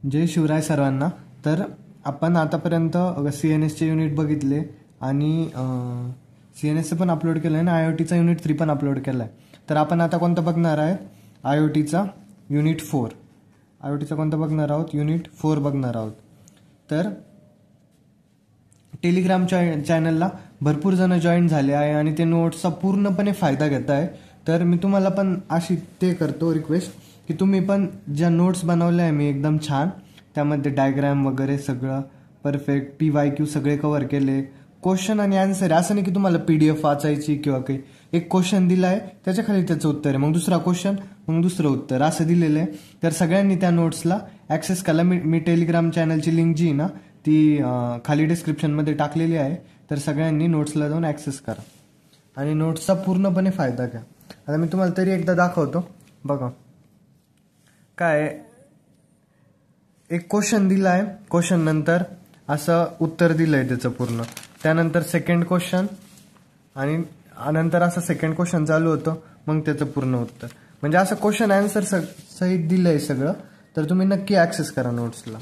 जय शिवराय सर्वांना. तर आपण आतापर्यंत CNSचे युनिट बघितले आणि CNSचं पण अपलोड केलं आहे आणि IoTचा युनिट 3 पण अपलोड केला आहे. तर आपण आता कोणतं बघणार आहे? IoTचा युनिट 4. IoTचा कोणतं बघणार आहोत? युनिट 4 बघणार आहोत. तर टेलिग्राम चॅनलला भरपूर जण जॉईन झाले आहे आणि ते नोट्सचा पूर्णपणे फायदा घेत आहे. तर मी तुम्हाला पण अशी ते करतो रिक्वेस्ट की तुम्ही पण ज्या नोट्स बनवल्या आहे मी एकदम छान, त्यामध्ये डायग्राम वगैरे सगळं परफेक्ट, PYQ सगळे कव्हर केले, क्वेश्चन आणि आन्सर. असं नाही की तुम्हाला PDF वाचायची किंवा काही. एक क्वेश्चन दिला आहे त्याच्या खाली त्याचं उत्तर आहे, मग दुसरा क्वेश्चन, मग दुसरं उत्तर, असं दिलेलं आहे. तर सगळ्यांनी त्या नोट्सला ॲक्सेस करा. मी टेलिग्राम चॅनलची लिंक जी आहे ना ती खाली डिस्क्रिप्शनमध्ये टाकलेली आहे. तर सगळ्यांनी नोट्सला जाऊन ॲक्सेस करा आणि नोट्सचा पूर्णपणे फायदा घ्या. आता मी तुम्हाला तरी एकदा दाखवतो. बघा काय, एक क्वेश्चन दिला आहे, क्वेश्चन नंतर असं उत्तर दिलं आहे त्याचं पूर्ण, त्यानंतर सेकंड क्वेश्चन आणि नंतर असं सेकंड क्वेश्चन चालू होतं, मग त्याचं पूर्ण उत्तर. म्हणजे असं क्वेश्चन आन्सर सहित दिलं आहे सगळं. तर तुम्ही नक्की ॲक्सेस करा नोट्सला.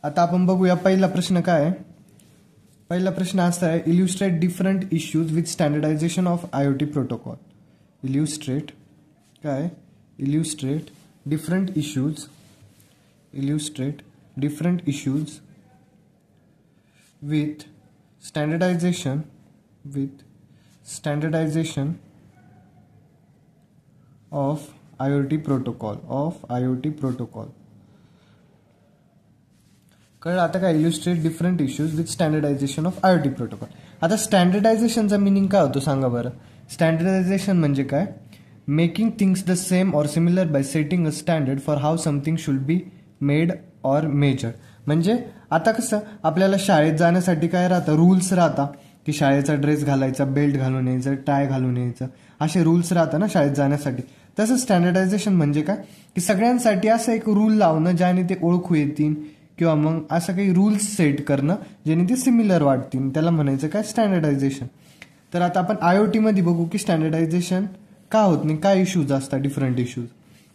आता आपण बघूया पहिला प्रश्न काय आहे. पहिला प्रश्न असा आहे, illustrate different issues with standardization of IoT protocol. Illustrate काय, illustrate different issues, illustrate different issues with standardization of IoT protocol. कळलं आता काय? Illustrate different issues with standardization of IoT protocol. आता स्टँडर्डायझेशनचा मिनिंग काय होतो सांगा बरं? स्टँडर्डायझेशन म्हणजे काय? Making things the same or similar by setting a standard for how something should be made or measured. म्हणजे आता कसं आपल्याला शाळेत जाण्यासाठी काय राहतं? रूल्स राहता की शाळेचा ड्रेस घालायचा, बेल्ट घालून यायचं, टाय घालून यायचं, असे रूल्स राहतात ना शाळेत जाण्यासाठी. तसं स्टँडर्डायझेशन म्हणजे काय की सगळ्यांसाठी असं एक रूल लावणं ज्याने ते ओळखू येतील किंवा मग असं काही रूल्स सेट करणं ज्याने ते सिमिलर वाटतील, त्याला म्हणायचं काय? स्टँडर्डायझेशन. तर आता आपण IoT मध्ये बघू की स्टँडर्डायझेशन का होत नाही, काय इश्यूज असतात, डिफरंट इश्यूज.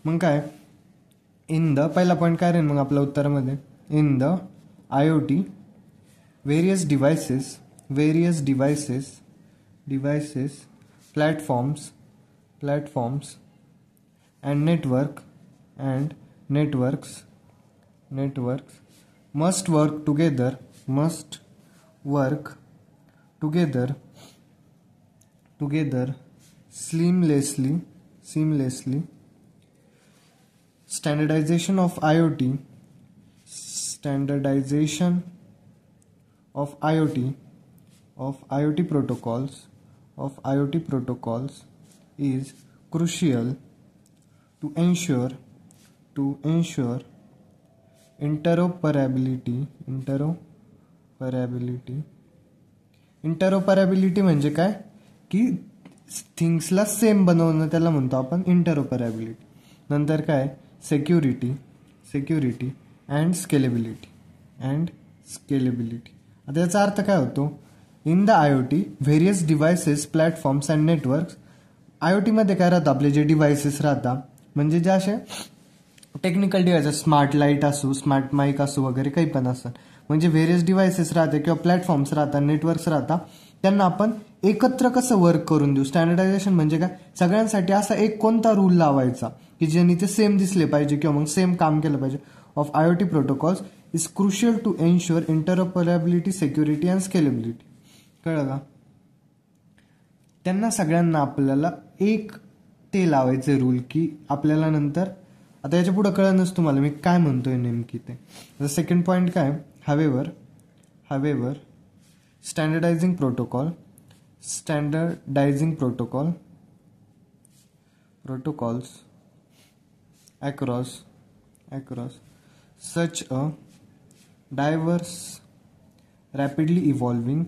मग काय इन द, पहिला पॉईंट काय राहील मग आपल्या उत्तरामध्ये? In the IoT various devices, platforms and networks must work together seamlessly. Standardization of IoT protocols is crucial to ensure interoperability म्हणजे काय की थिंग्सला सेम बनवणं, त्याला म्हणतो आपण इंटरऑपरेबिलिटी. नंतर काय? Security and scalability. आता याचा अर्थ काय होतो? In the IoT various devices, platforms and networks. IoT मध्ये काय राहतं? आपले जे डिव्हायसेस राहतात म्हणजे जे असे टेक्निकल डिव्हायसेस, स्मार्ट लाईट असू, स्मार्ट माईक असू वगैरे काही पण असतात, म्हणजे व्हेरियस डिव्हायसेस राहते किंवा प्लॅटफॉर्म्स राहतात, नेटवर्क्स राहतात, त्यांना आपण एकत्र कसं वर्क करून देऊ. स्टँडर्डायझेशन म्हणजे काय? सगळ्यांसाठी असा एक कोणता रूल लावायचा की ज्यांनी ते सेम दिसले पाहिजे किंवा मग सेम काम केलं पाहिजे. Of IoT protocols is crucial to ensure interoperability, security and scalability. कळलं का? त्यांना सगळ्यांना आपल्याला एक ते लावायचे रूल की आपल्याला नंतर, आता याच्या पुढे कळणच तुम्हाला मी काय म्हणतोय नेमकी ते. सेकंड पॉईंट काय? However standardizing protocols across such a diverse, rapidly evolving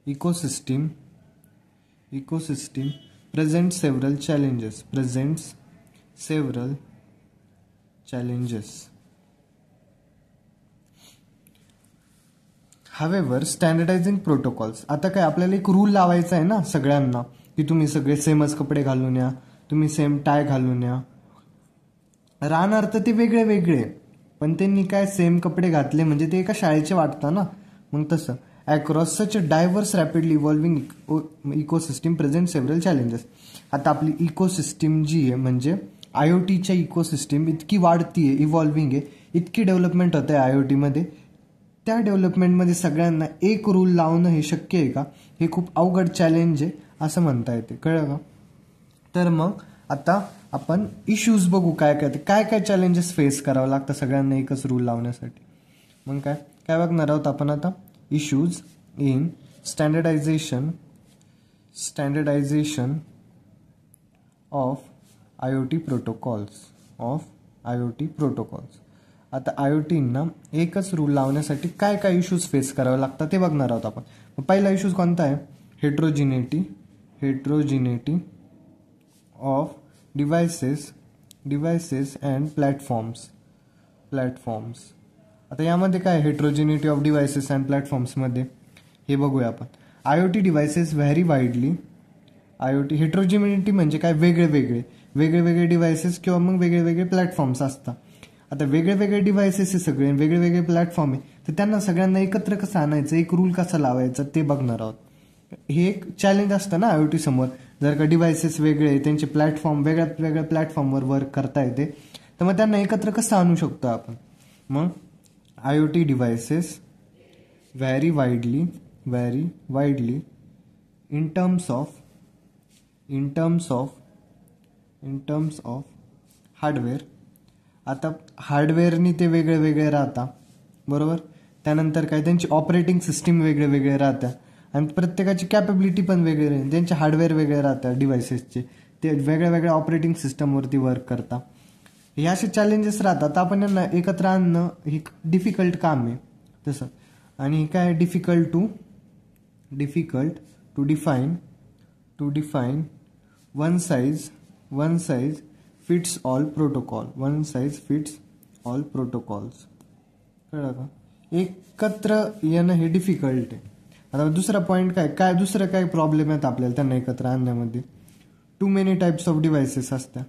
ecosystem presents several challenges. However standardizing protocols, आता काय आपल्याला एक रूल लावायचा आहे ना सगळ्यांना, की तुम्ही सगळे सेमच कपडे घालून या, तुम्ही सेम टाय घालून या. राहणार तर ते वेगळे वेगळे, पण त्यांनी काय सेम कपडे घातले म्हणजे ते एका शाळेचे वाटतं ना. मग तसं across such a diverse rapidly evolving ecosystem present several challenges. आता आपली इकोसिस्टीम जी आहे म्हणजे IoTच्या इकोसिस्टीम इतकी वाढतीये, इव्हॉल्विंग आहे, इतकी डेव्हलपमेंट होते IoTमध्ये. त्या डेव्हलपमेंटमध्ये सगळ्यांना एक रूल लावणं हे शक्य आहे का? हे खूप अवघड चॅलेंज आहे असं म्हणता येते. कळलं का? तर मग आता आपण इश्यूज बघू, काय काय चॅलेंजेस फेस करावं लागतं सगळ्यांना एकच रूल लावण्यासाठी. मग काय काय बघणार आहोत आपण आता? Issues in standardisation of IoT protocols. आता IoTना एकच रूल लावण्यासाठी काय काय इश्यूज फेस करावे लागतात ते बघणार आहोत आपण. पहिला इश्यूज कोणता आहे? Heterogeneity of devices and platforms. आता यामध्ये काय हेट्रोजिनिटी ऑफ डिव्हायसेस अँड प्लॅटफॉर्म्समध्ये हे बघूया आपण. IoT devices vary widely. Heterogeneity म्हणजे काय? वेगळे डिव्हायसेस किंवा मग वेगळे प्लॅटफॉर्म्स असतात. आता वेगळे डिव्हायसेस आहे सगळे, वेगळे प्लॅटफॉर्म आहे, तर त्यांना सगळ्यांना एकत्र कसं आणायचं, एक रूल कसा लावायचा ते बघणार आहोत. हे एक चॅलेंज असतं ना IoT समोर. जर का डिव्हायसेस वेगळे, त्यांचे प्लॅटफॉर्म वेगळ्या प्लॅटफॉर्मवर वर्क करता येते, तर मग त्यांना एकत्र कसं आणू शकतो आपण. मग IoT devices vary widely in terms of hardware. आता हार्डवेअरनी ते वेगळे राहतात, बरोबर. त्यानंतर काय त्यांची ऑपरेटिंग सिस्टीम वेगळे राहतात आणि प्रत्येकाची कॅपेबिलिटी पण वेगळे, त्यांचे हार्डवेअर वेगळे राहतात डिव्हायसेसचे, ते वेगळ्या ऑपरेटिंग सिस्टमवरती वर्क करतात. हे असे चॅलेंजेस राहतात. आपण यांना एकत्र आणणं हे डिफिकल्ट काम आहे तसं. आणि काय difficult to define one size fits all protocols. कळलं का? एकत्र येणं हे डिफिकल्ट आहे. आता दुसरा पॉईंट दुसरं काय प्रॉब्लेम आहेत आपल्याला त्यांना एकत्र आणण्यामध्ये? Too many types of devices असतात.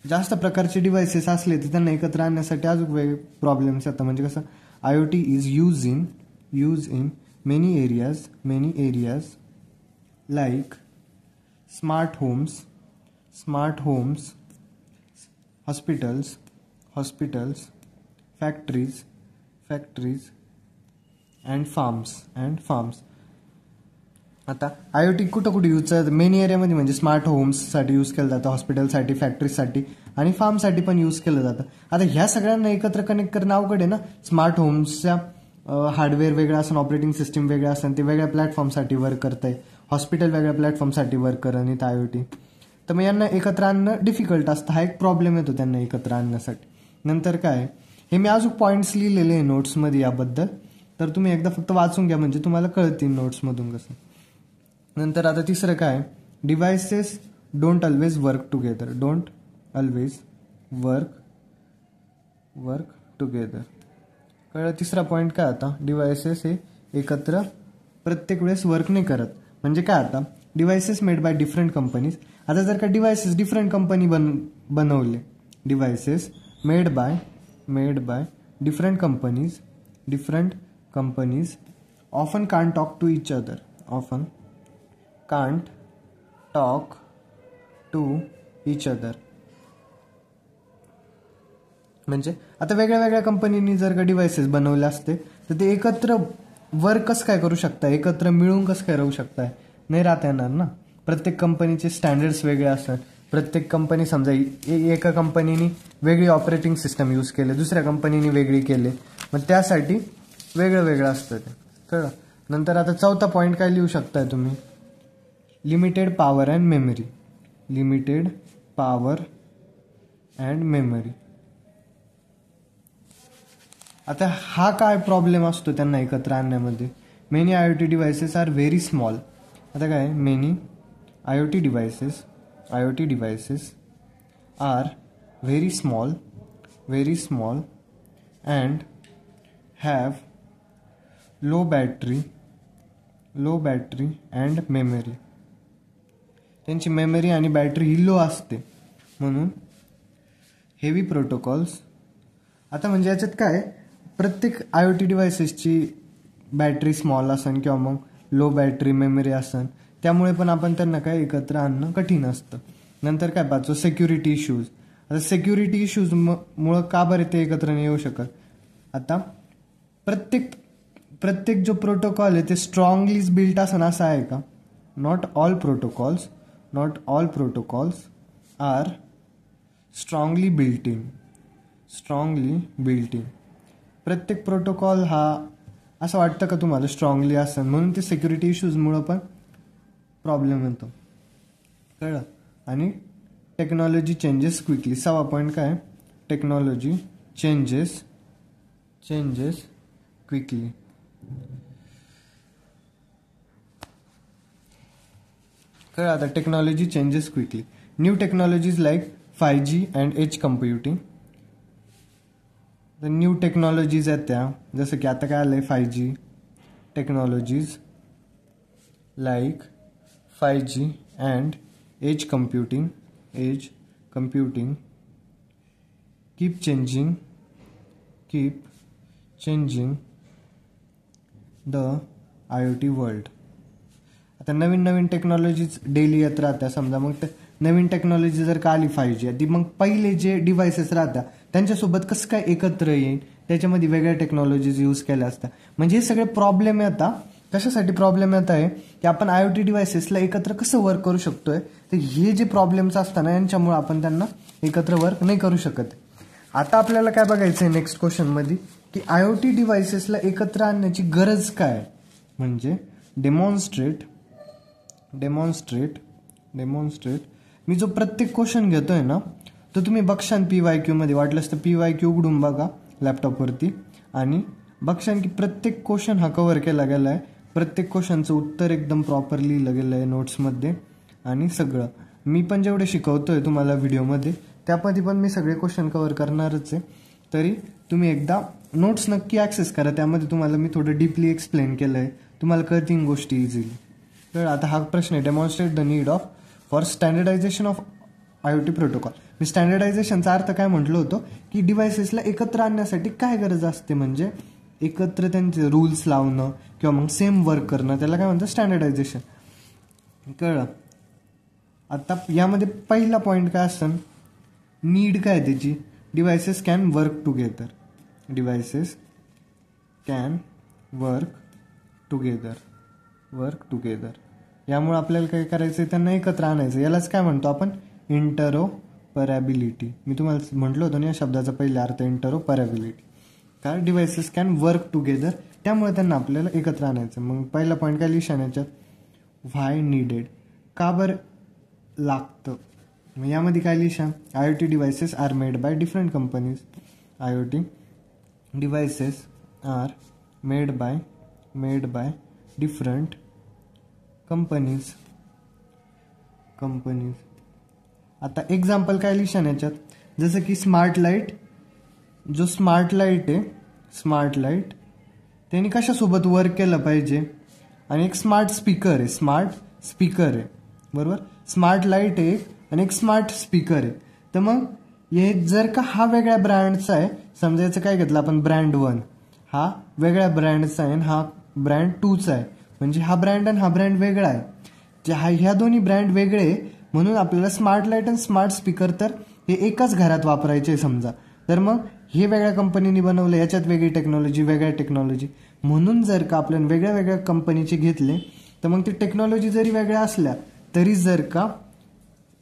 जास्त प्रकारचे डिव्हायसेस असले तर त्यांना एकत्र आणण्यासाठी अजून वेगळे प्रॉब्लेम्स येतात. म्हणजे कसं IoT is use in many areas like smart homes, hospitals, factories and farms. आता IoT कुठं यूज करतात? मेनी एरियामध्ये, म्हणजे स्मार्ट होम्ससाठी यूज केलं जातं, हॉस्पिटलसाठी, फॅक्टरीजसाठी आणि फार्मसाठी पण यूज केलं जातं. आता ह्या सगळ्यांना एकत्र कनेक्ट करणं अवघड आहे ना. स्मार्ट होम्सच्या हार्डवेअर वेगळं असं, ऑपरेटिंग सिस्टीम वेगळं असं, ते वेगळ्या प्लॅटफॉर्मसाठी वर्क करत आहे. हॉस्पिटल वेगळ्या प्लॅटफॉर्मसाठी वर्क करत नाही IoT. तर मग यांना एकत्र आणणं डिफिकल्ट असतं. हा एक प्रॉब्लेम येतो त्यांना एकत्र आणण्यासाठी. नंतर काय, हे मी अजून पॉईंट्स लिहिलेले आहे नोट्समध्ये याबद्दल, तर तुम्ही एकदा फक्त वाचून घ्या म्हणजे तुम्हाला कळतील नोट्समधून कसं. नंतर आता तिसरं काय, devices don't always work together. कळलं? तिसरा पॉईंट काय आता, डिव्हायसेस हे एकत्र प्रत्येक वेळेस वर्क नाही करत. म्हणजे काय, आता devices made by different companies. आता जर का डिव्हायसेस डिफरंट कंपनी बनवले, devices made by different companies often can't talk to each other. म्हणजे आता वेगळ्या कंपनीनी जर का डिव्हायसेस बनवले असते तर ते एकत्र वर्क कसं काय करू शकता, एकत्र मिळून कसं काय राहू शकताय? नाही राहता येणार ना. प्रत्येक कंपनीचे स्टँडर्ड्स वेगळे असतात. प्रत्येक कंपनी, समजा एका कंपनीने वेगळी ऑपरेटिंग सिस्टम यूज केले, दुसऱ्या कंपनीने वेगळी केले, मग त्यासाठी वेगळं असतं ते. कळलं? नंतर आता चौथा पॉईंट काय लिहू शकताय तुम्ही, लिमिटेड पॉवर अँड मेमरी. आता हा काय प्रॉब्लेम असतो त्यांना एकत्र आणण्यामध्ये? Many IoT devices are very small. आता काय, many IoT devices are very small and have low battery and memory. त्यांची मेमरी आणि बॅटरी ही लो असते म्हणून हेवी प्रोटोकॉल्स. आता म्हणजे याच्यात काय, प्रत्येक IoT डिव्हायसेसची बॅटरी स्मॉल असन किंवा मग लो बॅटरी मेमरी असन, त्यामुळे पण आपण त्यांना काय एकत्र आणणं कठीण असतं. नंतर काय पाहतो, सिक्युरिटी इश्यूज. आता सिक्युरिटी इश्यूज मुळे का बरं ते एकत्र नाही येऊ शकत. आता प्रत्येक जो प्रोटोकॉल आहे ते स्ट्रॉंगलीच बिल्ट असन असं आहे का? Not all protocols are strongly built in. प्रत्येक प्रोटोकॉल हा असं वाटतं का तुम्हाला स्ट्रॉंगली असेल, म्हणून ते सिक्युरिटी इश्यूजमुळं पण प्रॉब्लेम येतो. कळलं. आणि टेक्नॉलॉजी चेंजेस क्विकली. 6वा पॉईंट काय, टेक्नॉलॉजी चेंजेस क्विकली. कळलं. आता technology changes quickly. New technologies like 5G and edge computing. तर न्यू टेक्नॉलॉजीज आहेत त्या, जसं की आता काय आलंय 5G technologies like 5G and edge computing keep changing the IoT world. आता नवीन टेक्नॉलॉजीज डेली येत राहत्या. समजा मग नवीन टेक्नॉलॉजी जर का आली 5G, ती मग पहिले जे डिव्हायसेस राहतात त्यांच्यासोबत कसं काय एकत्र येईल, त्याच्यामध्ये वेगळ्या टेक्नॉलॉजीज यूज केल्या असतात. म्हणजे हे सगळे प्रॉब्लेम येतात. कशासाठी प्रॉब्लेम येत आहे की आपण IoT डिव्हायसेसला एकत्र कसं वर्क करू शकतोय, तर हे जे प्रॉब्लेम्स असतात ना यांच्यामुळे आपण त्यांना एकत्र वर्क नाही करू शकत. आता आपल्याला काय बघायचं आहे नेक्स्ट क्वेश्चनमध्ये की IoT डिव्हायसेसला एकत्र आणण्याची गरज काय, म्हणजे डेमॉन्स्ट्रेट. मी जो प्रत्येक क्वेश्चन घेतोय ना तो तुम्ही बघशान PYQ मध्ये, वाटलंच तर PYQ उघडून बघा लॅपटॉपवरती आणि बघशान की प्रत्येक क्वेश्चन हा कव्हर केला गेला आहे. प्रत्येक क्वेश्चनचं उत्तर एकदम प्रॉपर लिहिलं गेलं आहे नोट्समध्ये. आणि सगळं मी पण जेवढे शिकवतोय तुम्हाला व्हिडिओमध्ये त्यामध्ये पण मी सगळे क्वेश्चन कव्हर करणारच आहे. तरी तुम्ही एकदा नोट्स नक्की ॲक्सेस करा, त्यामध्ये तुम्हाला मी थोडं डीपली एक्सप्लेन केलं आहे, तुम्हाला कळतील गोष्टी इझिली. तर आता हा प्रश्न आहे, demonstrate the need for standardization of IoT protocol. मी स्टँडर्डायझेशनचा अर्थ काय म्हटलं होतं की डिव्हायसेसला एकत्र आणण्यासाठी काय गरज असते, म्हणजे एकत्र त्यांचे रूल्स लावणं किंवा मग सेम वर्क करणं, त्याला काय म्हणतं स्टँडर्डायझेशन. कळलं. आता यामध्ये पहिला पॉईंट काय असतं, नीड काय त्याची, डिव्हायसेस कॅन वर्क टुगेदर. यामुळे आपल्याला काय करायचं, त्यांना एकत्र आणायचं. यालाच काय म्हणतो आपण, इंटरोपरॅबिलिटी. मी तुम्हाला म्हटलं होतं ना या शब्दाचा पहिला अर्थ इंटरोपरॅबिलिटी. काय, डिव्हायसेस कॅन वर्क टुगेदर, त्यामुळे त्यांना आपल्याला एकत्र आणायचं. मग पहिला पॉईंट काय लिहिशान याच्यात, व्हाय नीडेड, का बरं लागतं. मग यामध्ये काय लिहिशान, IoT devices are made by different companies. IoT devices are made by different companies. आता एक्झाम्पल काय लिहिशान याच्यात, जसं की स्मार्ट लाईट. जो स्मार्ट लाईट त्यांनी कशासोबत वर्क केलं पाहिजे, आणि एक स्मार्ट स्पीकर आहे. बरोबर, स्मार्ट लाईट आहे आणि एक स्मार्ट स्पीकर आहे. तर मग हे जर का हा वेगळ्या ब्रँडचा आहे, समजा याचं काय घेतलं आपण, ब्रँड 1 हा वेगळ्या ब्रँडचा आहे आणि हा ब्रँड 2चा आहे, म्हणजे हा ब्रँड आणि हा ब्रँड वेगळा आहे. ह्या दोन्ही ब्रँड वेगळे, म्हणून आपल्याला स्मार्ट लाईट आणि स्मार्ट स्पीकर तर हे एकाच घरात वापरायचे समजा. तर मग हे वेगळ्या कंपनीने बनवलं, याच्यात वेगळी टेक्नॉलॉजी, म्हणून जर का आपल्याला वेगळ्या कंपनीचे घेतले तर मग ती टेक्नॉलॉजी जरी वेगळ्या असल्या तरी जर का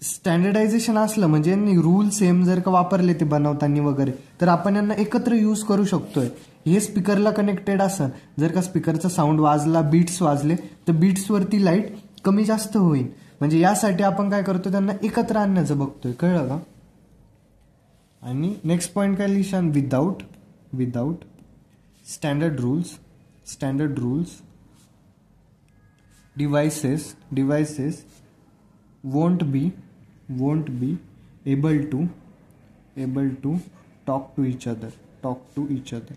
स्टँडर्डायझेशन असलं, म्हणजे यांनी रूल सेम जर का वापरले ते बनवताना वगैरे, तर आपण यांना एकत्र यूज करू शकतोय. हे स्पीकरला कनेक्टेड असेल, जर का स्पीकरचा साऊंड वाजला, बीट्स वाजले, तर बीट्सवरती लाईट कमी जास्त होईल. म्हणजे यासाठी आपण काय करतो, त्यांना एकत्र आणण्याचं बघतोय. कळलं का. आणि नेक्स्ट पॉईंट काय लिहिशान, without standard rules devices won't be able to talk to each other. Talk to each other.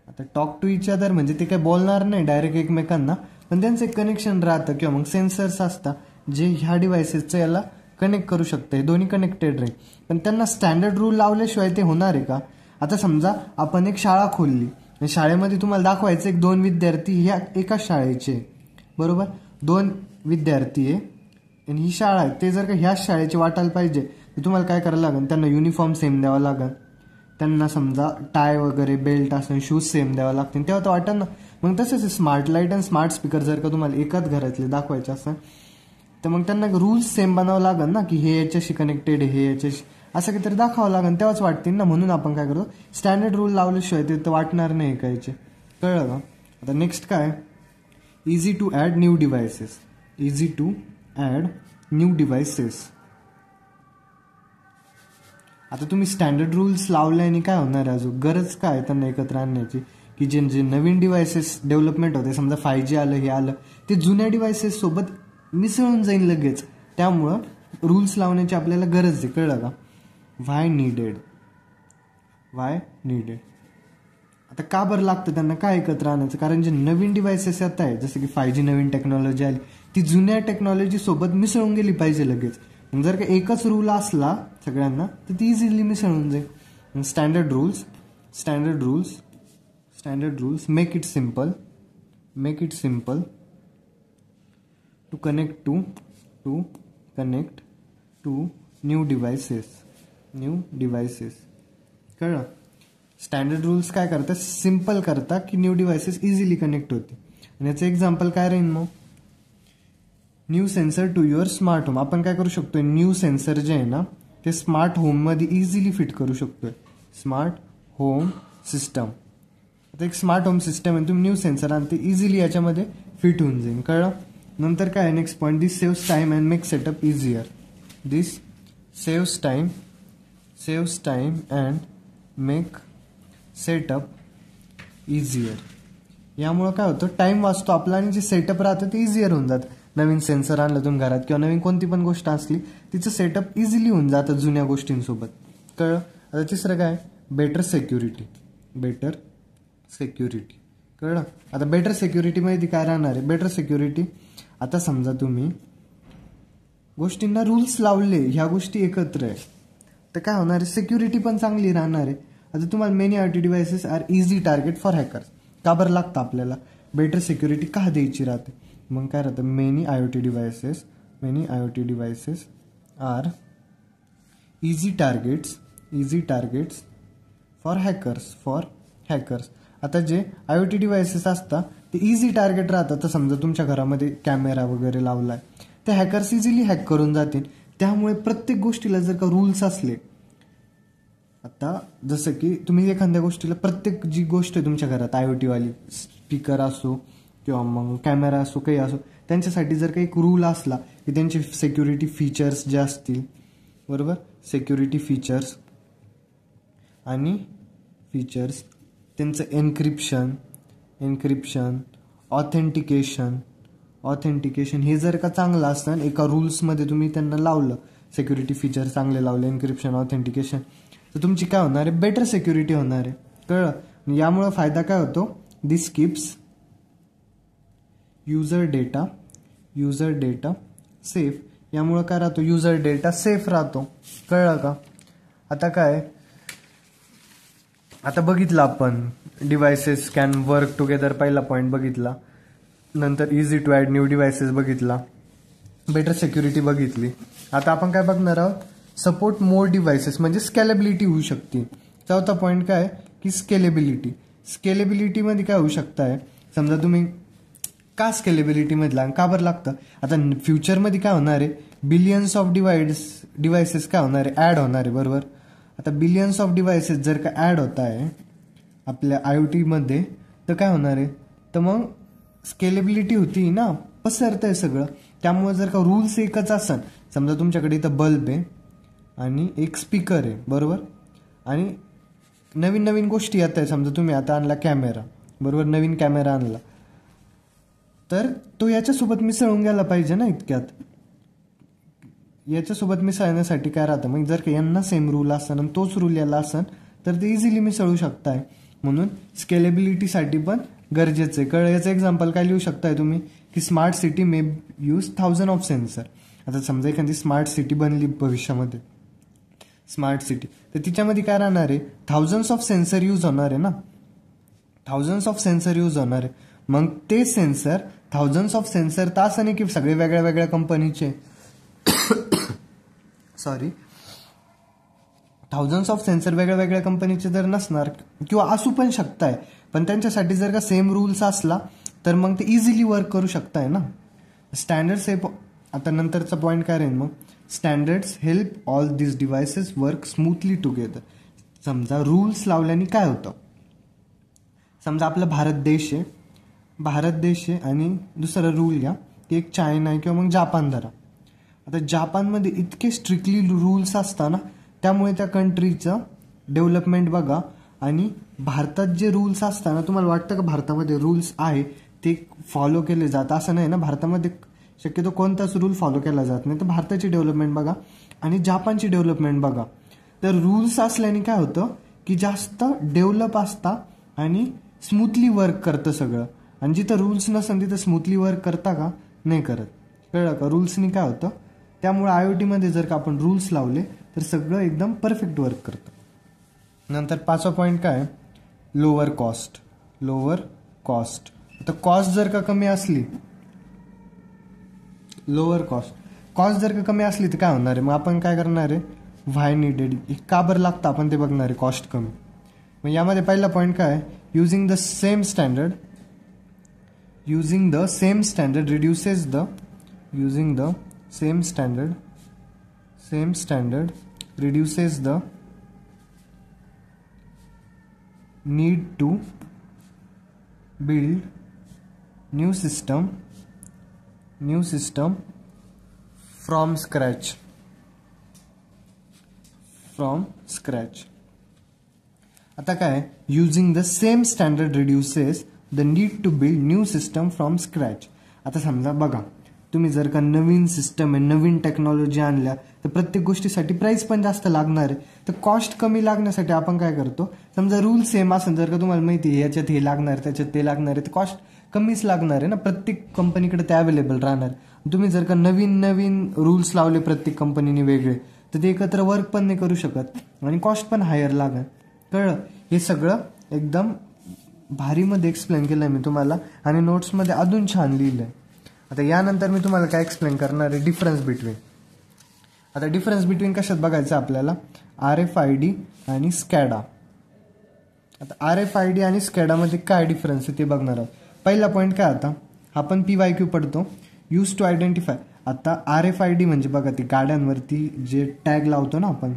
आता टॉक टू इच अदर म्हणजे ते काय बोलणार नाही डायरेक्ट एकमेकांना, पण त्यांचं एक कनेक्शन राहतं किंवा मग सेन्सर्स असतात जे ह्या डिव्हायसेसचं याला कनेक्ट करू शकते, दोन्ही कनेक्टेड राहील. पण त्यांना स्टँडर्ड रूल लावल्याशिवाय ते होणार आहे का? आता समजा आपण एक शाळा खोलली, शाळेमध्ये तुम्हाला दाखवायचं एक 2 विद्यार्थी ह्या एकाच शाळेचे, बरोबर, 2 विद्यार्थी आहे आणि ही शाळा आहे, ते जर का ह्याच शाळेचे वाटायला पाहिजे तर तुम्हाला काय करायला लागेल, त्यांना युनिफॉर्म सेम द्यावा लागेल, त्यांना समजा टाय वगैरे बेल्ट असेल, शूज सेम द्यावा लागतील, तेव्हा तर वाटेल ना. मग तसंच स्मार्ट लाईट आणि स्मार्ट स्पीकर जर का तुम्हाला एकाच घरातले दाखवायचे असेल तर मग त्यांना रूल्स सेम बनावं लागेल ना, की हे याच्याशी कनेक्टेड आहे, हे याच्याशी असं काहीतरी दाखवावं लागेल, तेव्हाच वाटतील ना. म्हणून आपण काय करतो, स्टँडर्ड रूल लावल्याशिवाय ते तर वाटणार नाही कायचे. कळलं का? आता नेक्स्ट काय, easy to add new devices. Easy to add new devices. आता तुम्ही स्टँडर्ड रूल्स लावल्याने काय होणार आहे, अजून गरज काय त्यांना एकत्र आणण्याची, की जे जे नवीन डिव्हायसेस डेव्हलपमेंट होते, समजा 5G आलं, हे आलं, ते जुन्या डिव्हायसेस सोबत मिसळून जाईल लगेच. त्यामुळं रूल्स लावण्याची आपल्याला गरज आहे. कळलं का? व्हाय नीडेड. आता का बरं लागतं त्यांना काय एकत्र आणायचं? कारण जे नवीन डिव्हायसेस येत आहे, जसं की 5G नवीन टेक्नॉलॉजी आली, ती जुन्या टेक्नॉलॉजी सोबत मिसळून गेली पाहिजे लगेच. मग जर का एकच रूल असला सगळ्यांना तर ती इझिली मिसळून जाईल. Standard rules make it simple to connect to new devices. कळलं? स्टँडर्ड रूल्स काय करतात, सिम्पल करतात की न्यू डिव्हायसेस इझिली कनेक्ट होते. आणि याचं एक्झाम्पल काय राहील मग, new sensor to your smart home. आपण काय करू शकतोय, न्यू सेन्सर जे आहे ना ते स्मार्ट होममध्ये इझिली फिट करू शकतोय. Smart home system. आता एक स्मार्ट होम सिस्टम आहे, तुम्ही न्यू सेन्सर आणि ते इझिली याच्यामध्ये फिट होऊन जाईल. कळलं? नंतर काय next point, this saves time and make setup easier. This saves time and make setup easier. यामुळं काय होतं, टाइम वाचतो आपला आणि जे सेटअप राहतं ते इझियर होऊन जातं. नवीन सेन्सर आणलं तुम्ही घरात किंवा नवीन कोणती पण गोष्ट असली तिचं सेटअप इझिली होऊन जातं जुन्या गोष्टींसोबत. कळलं? आता तिसरं काय, बेटर सिक्युरिटी. कळलं? आता बेटर सिक्युरिटी मध्ये काय राहणार आहे, बेटर सिक्युरिटी, आता समजा तुम्ही गोष्टींना रूल्स लावले, ह्या गोष्टी एकत्र आहे तर काय होणार आहे, सिक्युरिटी पण चांगली राहणार आहे. आता तुम्हाला many IoT devices are easy target for hackers. का बरं लागतं आपल्याला बेटर सिक्युरिटी का द्यायची राहते? मग काय राहतं, many IoT devices are easy targets for hackers. आता जे IoT डिव्हायसेस असतात ते इझी टार्गेट राहतात. तर समजा तुमच्या घरामध्ये कॅमेरा वगैरे लावलाय, ते हॅकर्स इझिली हॅक करून जातील. त्यामुळे प्रत्येक गोष्टीला जर का रूल्स असले, आता जसं की तुम्ही एखाद्या गोष्टीला, प्रत्येक जी गोष्ट आहे तुमच्या घरात IoT वाली, स्पीकर असो किंवा मग कॅमेरा असो, काही असो, त्यांच्यासाठी जर का एक रूल असला की त्यांचे सिक्युरिटी फीचर्स जे असतील, बरोबर, सिक्युरिटी फीचर्स त्यांचं एन्क्रिप्शन ऑथेंटिकेशन हे जर का चांगलं असतं, एका रूल्समध्ये तुम्ही त्यांना लावलं, सिक्युरिटी फीचर चांगले लावले, एन्क्रिप्शन ऑथेंटिकेशन, तर तुमची काय होणार आहे, बेटर सिक्युरिटी होणार आहे. कळलं? यामुळं फायदा काय होतो, दिस कीप्स युजर डेटा सेफ. यामुळं काय राहतो, युजर डेटा सेफ राहतो. कळलं का? आता काय, आता बघितलं आपण डिव्हायसेस कॅन वर्क टुगेदर, पहिला पॉईंट बघितला. नंतर easy to add new devices बघितला, बेटर सिक्युरिटी बघितली. आता आपण काय बघणार आहोत, सपोर्ट मोर डिव्हायसेस, म्हणजे स्केलेबिलिटी होऊ शकते. चौथा पॉईंट काय की स्केलेबिलिटीमध्ये काय होऊ शकतं, समजा तुम्ही का स्केलेबिलिटीमध्ये का बरं लागतं, आता फ्युचरमध्ये काय होणार आहे, बिलियन्स ऑफ डिव्हायसेस काय होणार आहे, ॲड होणार आहे, बरोबर. आता बिलियन्स ऑफ डिव्हायसेस जर का ॲड होत आहे आपल्या IoT मध्ये तर काय होणार आहे, तर मग स्केलेबिलिटी होती ना, पसरतंय सगळं. त्यामुळे जर का रूल्स एकच असेल, समजा तुमच्याकडे इथं बल्ब आहे आणि एक स्पीकर आहे, बरोबर, आणि नवीन नवीन गोष्टी येत आहे, समजा तुम्ही आता आणला कॅमेरा, बरोबर, नवीन कॅमेरा आणला, तर तो याच्यासोबत मिसळून गेला पाहिजे ना इतक्यात. याच्यासोबत मिसळण्यासाठी काय राहतं, मग जर का यांना सेम रूल असेल आणि तोच रूल याला असेल तर ते इझिली मिसळू शकताय. म्हणून स्केलेबिलिटीसाठी पण गरजेचं आहे. कळलं? याचं एक्झाम्पल काय लिहू शकताय तुम्ही की smart city may use 1000 of sensor. आता समजा एखादी स्मार्ट सिटी बनली भविष्यामध्ये, स्मार्ट सिटी, तर तिच्यामध्ये काय राहणार आहे, थाउजंड्स ऑफ सेन्सर यूज होणार आहे ना, थाउजंड्स ऑफ सेन्सर यूज होणार आहे. मग ते सेन्सर, थाउजंड्स ऑफ सेन्सर तर असं नाही की सगळे वेगळ्या वेगळ्या कंपनीचे सॉरी, थाउजंड्स ऑफ सेन्सर वेगळ्या वेगळ्या कंपनीचे जर नसणार किंवा असू पण शकताय, पण त्यांच्यासाठी जर का सेम रूल्स असला तर मग ते इझिली वर्क करू शकताय ना. स्टँडर्ड्स हे आता नंतरचा पॉईंट काय राहील मग, स्टँडर्ड्स हेल्प ऑल दिस डिव्हायसेस वर्क स्मूथली टुगेदर. समजा रूल्स लावल्याने काय होतं, समजा आपला भारत देश आहे आणि दुसरा रूल घ्या की एक चायना आहे किंवा मग जापान धरा. आता जापानमध्ये इतके स्ट्रिक्टली रूल्स असताना त्यामुळे त्या कंट्रीचं डेव्हलपमेंट बघा, आणि भारतात जे रूल्स असताना तुम्हाला वाटतं का भारतामध्ये रूल्स आहे ते फॉलो केले जात, असं नाही ना. भारतामध्ये शक्यतो कोणताच रूल फॉलो केला जात नाही. तर भारताची डेव्हलपमेंट बघा आणि जापानची डेव्हलपमेंट बघा. तर रूल्स असल्याने काय होतं की जास्त डेव्हलप असता आणि स्मूथली वर्क करतं सगळं, आणि जिथं रूल्स नसेल तिथं स्मूथली वर्क करता का, नाही करत. कळलं का? रूल्सनी काय होतं, त्यामुळे IoT मध्ये जर का आपण रूल्स लावले तर सगळं एकदम परफेक्ट वर्क करतं. नंतर 5वा पॉईंट काय, लोअर कॉस्ट. लोअर कॉस्ट, आता कॉस्ट जर का कमी असली, लोअर कॉस्ट जर का कमी असली तर काय होणार आहे, मग आपण काय करणार आहे, व्हाय निडेड, का बरं लागतं आपण ते बघणार आहे, कॉस्ट कमी. मग यामध्ये पहिला पॉईंट काय, using the same standard reduces the same standard reduces the need to build new system from scratch. आता काय, using the same standard reduces the need to build new system from scratch. आता समजा बघा, तुम्ही जर का नवीन system आहे, नवीन technology आणल्या तर प्रत्येक गोष्टीसाठी प्राइस पण जास्त लागणार आहे. तर कॉस्ट कमी लागण्यासाठी आपण काय करतो, समजा रूल सेम असेल, जर का तुम्हाला माहिती आहे याच्यात हे लागणार त्याच्यात ते लागणार आहे, तर कॉस्ट कमीच लागणार आहे ना. प्रत्येक कंपनीकडे ते अवेलेबल राहणार. तुम्ही जर का नवीन रूल्स लावले प्रत्येक कंपनीने वेगळे, तर ते एकत्र वर्क पण नाही करू शकत आणि कॉस्ट पण हायर लागेल. कळलं? हे सगळं एकदम भारीमध्ये एक्सप्लेन केलंय मी तुम्हाला आणि नोट्समध्ये अजून छान लिहिलंय. आता यानंतर मी तुम्हाला काय एक्सप्लेन करणार आहे, डिफरन्स बिटवीन. आता डिफरन्स बिटवीन कशात बघायचं आपल्याला, RFID आणि स्कॅडा. आता RFID आणि स्कॅडामध्ये काय डिफरन्स आहे ते बघणार आहोत. पहिला पॉईंट काय, आता आपण PYQ पडतो, यूज टू आयडेंटिफाय. आता RFID म्हणजे बघा ते गाड्यांवरती जे टॅग लावतो ना आपण,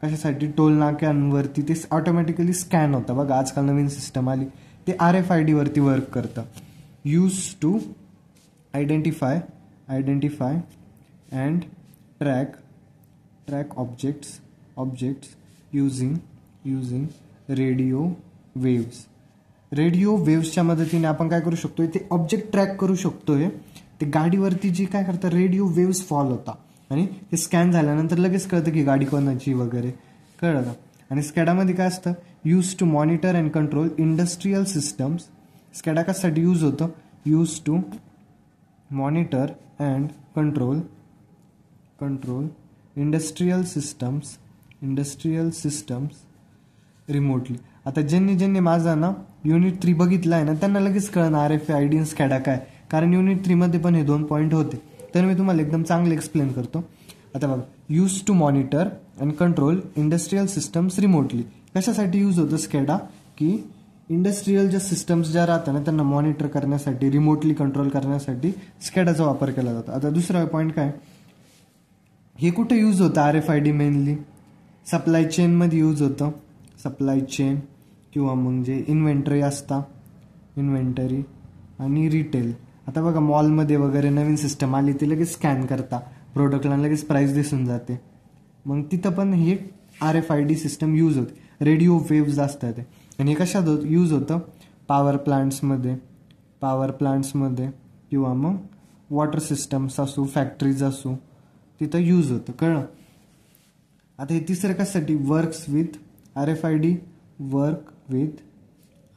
कशासाठी, टोल नाक्यांवरती, ते ऑटोमॅटिकली स्कॅन होतं बघा. आजकाल नवीन सिस्टम आली, ते RFID वरती वर्क करतं. Use to identify and track objects using radio वेव्सच्या मदतीने आपण काय करू शकतो, ते ऑब्जेक्ट ट्रॅक करू शकतोय. ते गाडीवरती जी काय करतं, रेडिओ वेव्स फॉल होता आणि ते स्कॅन झाल्यानंतर लगेच कळतं की गाडी कोणाची वगैरे. कळलं का? आणि स्कॅडामध्ये काय असतं, use to monitor and control industrial systems. SCADA कशासाठी यूज होतं, use to monitor and control industrial systems remotely. आता ज्यांनी माझा ना युनिट 3 बघितला आहे ना, त्यांना लगेच कळणार RFID आणि स्कॅडा काय, कारण युनिट 3 मध्ये पण हे 2 पॉईंट होते. तर मी तुम्हाला एकदम चांगले एक्सप्लेन करतो. आता बघा, use to monitor and control industrial systems remotely. कशासाठी यूज होतं स्कॅडा, की इंडस्ट्रियल ज्या सिस्टम्स ज्या राहतात ना त्यांना मॉनिटर करण्यासाठी, रिमोटली कंट्रोल करण्यासाठी स्कॅडाचा वापर केला जातो. आता दुसरा पॉईंट काय, हे कुठे यूज होतं RFID, मेनली सप्लाय चेनमध्ये यूज होतं. सप्लाय चेन किंवा मग जे इन्व्हेंटरी असता, इन्व्हेंटरी आणि रिटेल. आता बघा मॉलमध्ये वगैरे नवीन सिस्टम आली, ते लगेच स्कॅन करता प्रोडक्टला, लगेच प्राइस दिसून जाते. मग तिथं पण हे RFID सिस्टम यूज होते. रेडिओ वेव्ज असतात ते. आणि हे कशात यूज होतं, पॉवर प्लांट्समध्ये किंवा मग वॉटर सिस्टम्स असू, फॅक्टरीज असू, तिथं यूज होतं. कळलं? आता हे तिसरं कशासाठी, works with RFID work with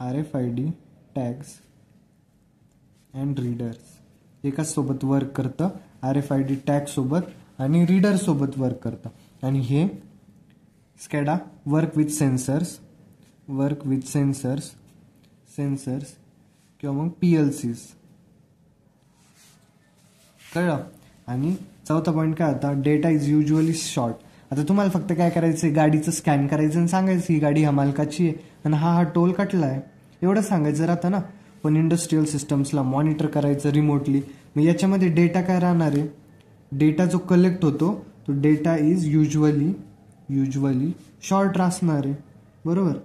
RFID tags and readers. एकाच सोबत वर्क करतं, RFID टॅग सोबत आणि रीडर सोबत वर्क करतं. आणि हे स्कॅडा वर्क विथ सेन्सर्स किंवा मग PLCs. कळलं. आणि चौथा पॉईंट काय होता, डेटा इज युजली शॉर्ट. आता तुम्हाला फक्त काय करायचं, गाडीचं स्कॅन करायचं आणि सांगायचं ही गाडी ह्या मालकाची आहे आणि हा टोल कटला आहे, एवढं सांगायचं राहतं ना. पण इंडस्ट्रियल सिस्टम्सला मॉनिटर करायचं रिमोटली. मग याच्यामध्ये डेटा काय राहणार आहे, डेटा जो कलेक्ट होतो तो डेटा इज युजली शॉर्ट असणार आहे, बरोबर.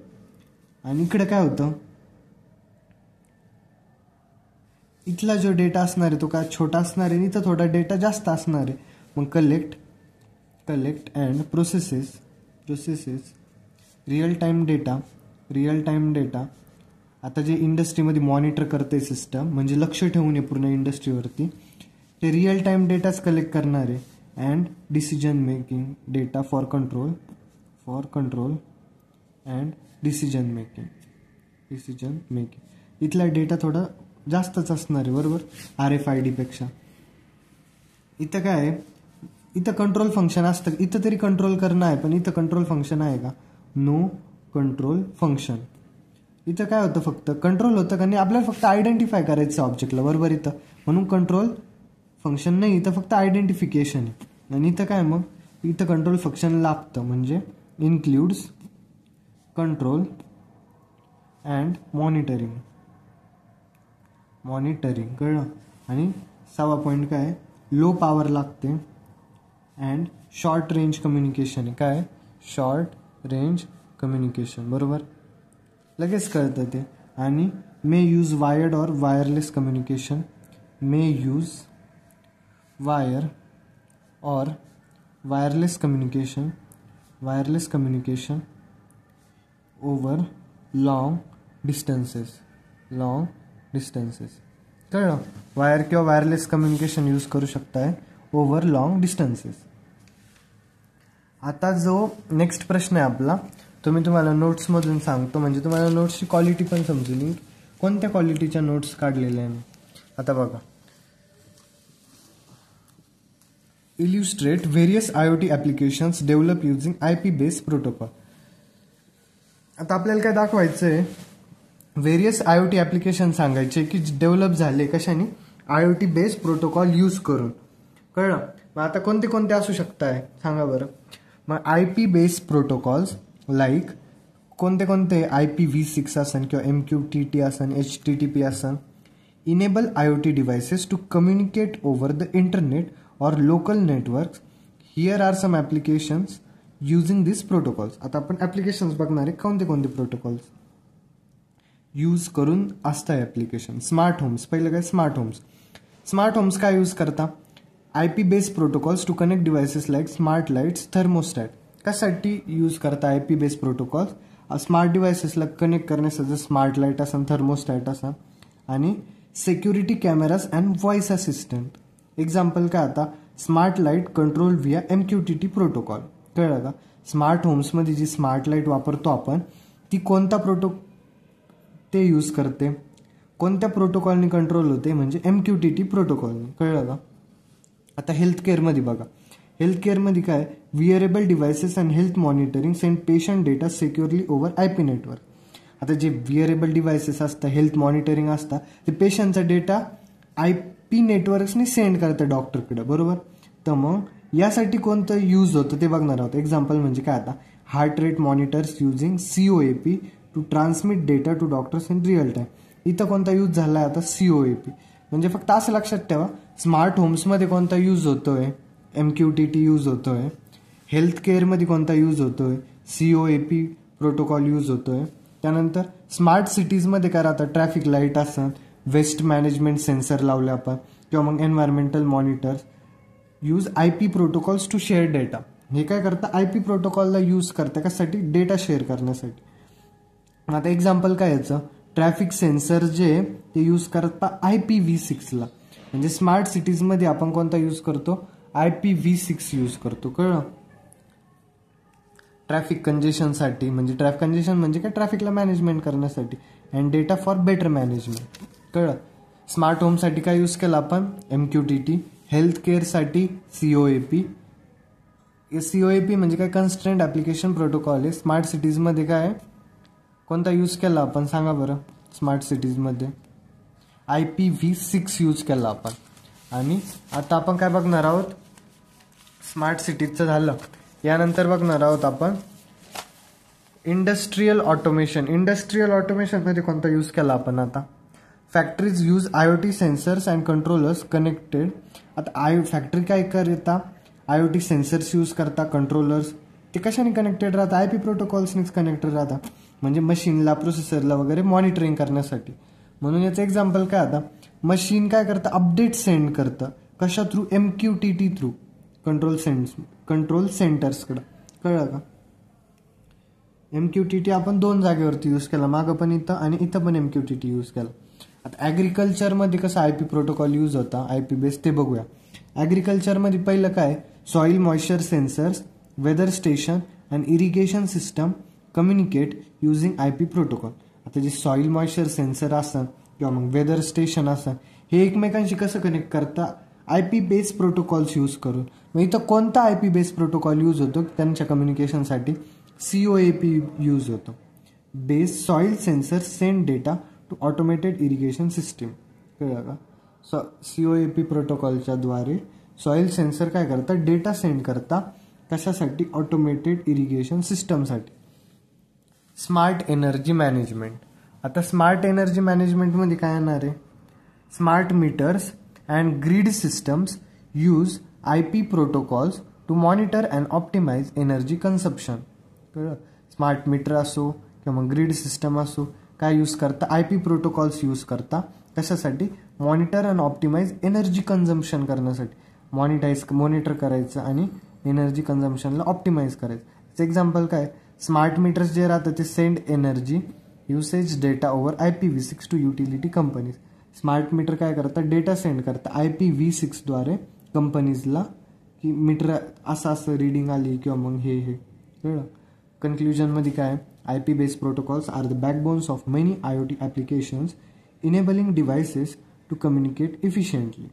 आणि इकडे काय होतं, इथला जो डेटा असणार आहे तो काय छोटा असणार आहे, इथं थोडा डेटा जास्त असणार आहे. मग collect and processes real time data. आता जे इंडस्ट्रीमध्ये मॉनिटर करते सिस्टम, म्हणजे लक्ष ठेवून आहे पूर्ण इंडस्ट्रीवरती, ते रिअल टाइम डेटाच कलेक्ट करणार आहे. And decision making data for control and decision making. इथला डेटा थोडा जास्तच असणार आहे, बरोबर, RFID पेक्षा. इथं काय आहे, इथं कंट्रोल फंक्शन असतं, इथं तरी कंट्रोल करणं आहे, पण इथं कंट्रोल फंक्शन आहे का, नो कंट्रोल फंक्शन. इथं काय होतं, फक्त कंट्रोल होतं का नाही आपल्याला फक्त आयडेंटिफाय करायचं ऑब्जेक्टला, बरोबर. इथं म्हणून कंट्रोल फंक्शन नाही, इथं फक्त आयडेंटिफिकेशन आहे. आणि इथं काय, मग इथं कंट्रोल फंक्शन लागतं, म्हणजे इन्क्ल्यूड्स कंट्रोल अँड मॉनिटरिंग. कळलं. आणि 6वा पॉईंट काय, लो पॉवर लागते अँड शॉर्ट रेंज कम्युनिकेशन आहे. काय, शॉर्ट रेंज कम्युनिकेशन, बरोबर, लगेच कळतं ते. आणि may use wired or wireless communication. May use wire or wireless communication over long distances. कळलं. वायर किंवा वायरलेस कम्युनिकेशन यूज करू शकताय ओव्हर लॉंग डिस्टन्सेस. आता जो नेक्स्ट प्रश्न आहे आपला, तो मी तुम्हाला नोट्समधून सांगतो, म्हणजे तुम्हाला नोट्सची क्वालिटी पण समजेल, कोणत्या क्वालिटीच्या नोट्स काढलेल्या आहे. आता बघा, illustrate various IoT applications develop using IP based protocol. आता आपल्याला काय दाखवायचं आहे, व्हेरियस IoT ॲप्लिकेशन सांगायचे की डेव्हलप झाले कशाने, IoT बेस्ड प्रोटोकॉल यूज करून. कळलं. मग आता कोणते कोणते असू शकताय सांगा बरं. मग IP बेस्ड प्रोटोकॉल्स लाईक कोणते कोणते, IPv6 असन किंवा MQTT असन, HTTP असन. Enable IoT devices to communicate over the internet or local networks. Here are some applications using this protocols. आता आपण ॲप्लिकेशन्स बघणार आहे, कोणते कोणते प्रोटोकॉल्स यूज करून असतं ॲप्लिकेशन. Smart homes. पहिलं काय, स्मार्ट होम्स काय यूज करता, IP based protocols to connect devices like smart lights, thermostat. कशासाठी यूज करता IP बेस्ड प्रोटोकॉल्स, स्मार्ट डिव्हाइसेसला कनेक्ट करण्यासाठी, स्मार्ट लाईट असन, थर्मोस्टॅट असन. आणि security cameras and voice assistant. Example काय, आता smart light control via MQTT protocol. कळलं का. स्मार्ट होम्समध्ये जी स्मार्ट लाईट वापरतो आपण, ती कोणता ते यूज करते, कोणत्या प्रोटोकॉलनी कंट्रोल होते, म्हणजे MQTT प्रोटोकॉलनी. कळलं का. आता हेल्थ केअरमध्ये बघा, हेल्थ केअरमध्ये काय, wearable devices and health monitoring send patient data securely over IP network. आता जे विअरेबल डिव्हाइसेस असतात, हेल्थ मॉनिटरिंग असतात, ते पेशंटचा डेटा IP नेटवर्क्सनी सेंड करतं डॉक्टरकडे, बरोबर. तर मग यासाठी कोणतं यूज होतं ते बघणार आहोत. एक्झाम्पल म्हणजे काय, आता heart rate monitors using COAP to transmit data to doctors in real time. इथं कोणता यूज झाला आहे, आता COAP. म्हणजे फक्त असं लक्षात ठेवा, स्मार्ट होम्समध्ये कोणता यूज होतोय, MQTT यूज होतोय. हेल्थ केअरमध्ये कोणता यूज होतोय, COAP प्रोटोकॉल यूज होतोय. त्यानंतर स्मार्ट सिटीजमध्ये काय राहतं, ट्रॅफिक लाईट असन, वेस्ट मॅनेजमेंट सेन्सर लावले आपण, किंवा मग environmental monitors use IP protocols to share data. हे काय करतं, IP प्रोटोकॉलला यूज करतं कशासाठी, डेटा शेअर करण्यासाठी. आता एक्झाम्पल काय याचं, ट्रॅफिक सेन्सर जे ते यूज करतात IPv6ला. म्हणजे स्मार्ट सिटीजमध्ये आपण कोणता यूज करतो, IPv6 यूज करतो. कळलं. ट्रॅफिक कंजेशनसाठी, म्हणजे ट्रॅफिक कंजेशन म्हणजे काय, ट्रॅफिकला मॅनेजमेंट करण्यासाठी. And data for better management. कळलं. स्मार्ट होमसाठी काय यूज केला आपण, MQTT. हेल्थ केअरसाठी COAP. COAP म्हणजे काय, कन्स्ट्रेंट ॲप्लिकेशन प्रोटोकॉल आहे. स्मार्ट सिटीजमध्ये काय कोणता यूज केला आपण सांगा बरं. स्मार्ट सिटीजमध्ये IPv6 यूज केला आपण. आणि आता आपण काय बघणार आहोत, स्मार्ट सिटीजचं झालं. यानंतर बघणार आहोत आपण इंडस्ट्रियल ऑटोमेशन. इंडस्ट्रियल ऑटोमेशनमध्ये कोणता यूज केला आपण आता, factories use IoT sensors and controllers connected. आता फॅक्टरी काय करता, IoT सेन्सर्स यूज करता, कंट्रोलर्स. ते कशाने कनेक्टेड राहतात, IP प्रोटोकॉल्सनीच कनेक्टेड राहतात. म्हणजे मशीनला, प्रोसेसरला वगैरे मॉनिटरिंग करण्यासाठी. म्हणून याचं एक्झाम्पल काय, आता मशीन काय करतं, अपडेट सेंड करतं. कशा थ्रू, MQTT थ्रू, कंट्रोल सेंटर्सकडं. कळलं का. MQTT आपण 2 जागेवरती यूज केला, मागं पण इथं आणि इथं पण MQTT यूज केला. आता ॲग्रिकल्चरमध्ये कसं IP प्रोटोकॉल यूज होता, IP बेस, ते बघूया. ॲग्रिकल्चरमध्ये पहिलं काय, soil moisture sensors, weather station and irrigation system communicate using IP protocol. आता जे सॉईल मॉइश्चर सेन्सर असतात किंवा मग वेदर स्टेशन असतात, हे एकमेकांशी कसं कनेक्ट करतात, IP बेस प्रोटोकॉल्स यूज करून. मग इथं कोणता IP बेस प्रोटोकॉल यूज होतो त्यांच्या कम्युनिकेशनसाठी, COAP यूज होतो. Base soil sensor send data to automated irrigation system. कळलं का. COAP प्रोटोकॉलच्या द्वारे सॉईल सेन्सर काय करतात, डेटा सेंड करता. कशासाठी, ऑटोमेटेड इरिगेशन सिस्टमसाठी. Smart energy management. आता स्मार्ट एनर्जी मॅनेजमेंटमध्ये काय येणार आहे, smart meters and grid systems use IP protocols to monitor and optimise energy consumption. कळलं. स्मार्ट मीटर असो किंवा मग ग्रीड सिस्टम असो, काय यूज करता, IP प्रोटोकॉल्स यूज करता. कशासाठी, monitor and optimise energy consumption करण्यासाठी. मॉनिटर करायचं आणि एनर्जी कन्झम्पशनला ऑप्टिमाइज करायचं. एक्झाम्पल काय, स्मार्ट मीटर्स जे राहतात ते send energy usage data over IPv6 to utility companies. Smart meter काय करतात, डेटा सेंड करतात IPv6 द्वारे कंपनीजला, की मीटर असं रिडिंग आली किंवा मग हे कळलं. कन्क्ल्युजनमध्ये काय, IP based protocols are the backbones of many IoT applications enabling devices to communicate efficiently.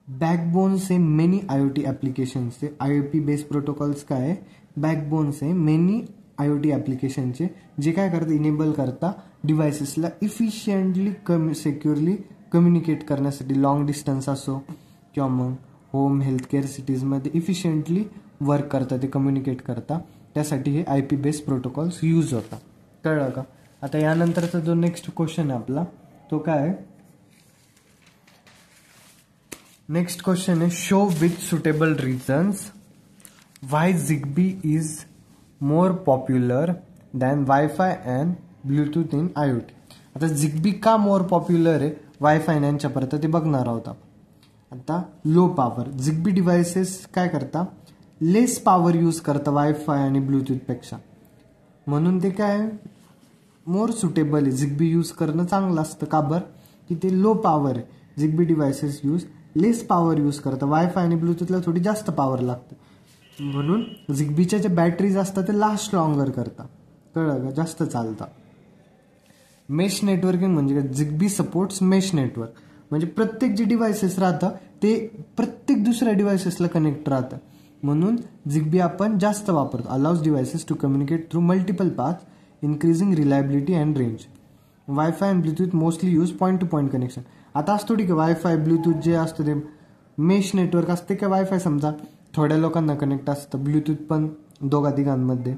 Backbones आहे मेनी IoT ॲप्लिकेशन्सचे. IP बेस्ड प्रोटोकॉल्स काय आहे, बॅकबोन्स आहे मेनी IoT ॲप्लिकेशनचे, जे काय करतात, इनेबल करता डिव्हायसेसला इफिशियंटली सेक्युअरली कम्युनिकेट करण्यासाठी. लॉंग डिस्टन्स असो किंवा मग होम, हेल्थ केअर सिटीजमध्ये इफिशियंटली वर्क करता, ते कम्युनिकेट करता. त्यासाठी हे IP बेस्ड प्रोटोकॉल्स यूज होतात. कळलं का. आता यानंतरचा जो नेक्स्ट क्वेश्चन आहे आपला, तो काय आहे, नेक्स्ट क्वेश्चन आहे, show with suitable reasons why Zigbee is more popular than wifi and Bluetooth in IoT. आता Zigbee का मोर पॉप्युलर आहे वायफाय यांच्या परत, ते बघणार आहोत आपण. आता लो पॉवर, Zigbee डिव्हायसेस काय करता, लेस पॉवर यूज करता वायफाय आणि ब्लूटूथपेक्षा. म्हणून ते काय मोर सुटेबल आहे, Zigbee यूज करणं चांगलं असतं. का बरं, की ते लो पॉवर आहे. Zigbee डिव्हायसेस यूज लेस पॉवर यूज करतं. वायफाय आणि ब्लूटूथला थोडी जास्त पॉवर लागते. म्हणून Zigbeeच्या ज्या बॅटरीज असतात ते लास्ट लॉंगर करतात. कळलं का, जास्त चालतात. मेश नेटवर्किंग म्हणजे काय, Zigbee सपोर्ट्स मेश नेटवर्क. म्हणजे प्रत्येक जे डिव्हायसेस राहतं ते प्रत्येक दुसऱ्या डिव्हायसेसला कनेक्ट राहतं. म्हणून Zigbee आपण जास्त वापरतो. Allows devices to communicate through multiple paths, increasing reliability and range. Wifi and Bluetooth mostly use point to point connection. आता असतो ठीक आहे, वायफाय ब्लूटूथ जे असतं ते मेश नेटवर्क असते काय, वायफाय समजा थोड्या लोकांना कनेक्ट असतं, ब्लूटूथ पण दोघा तिघांमध्ये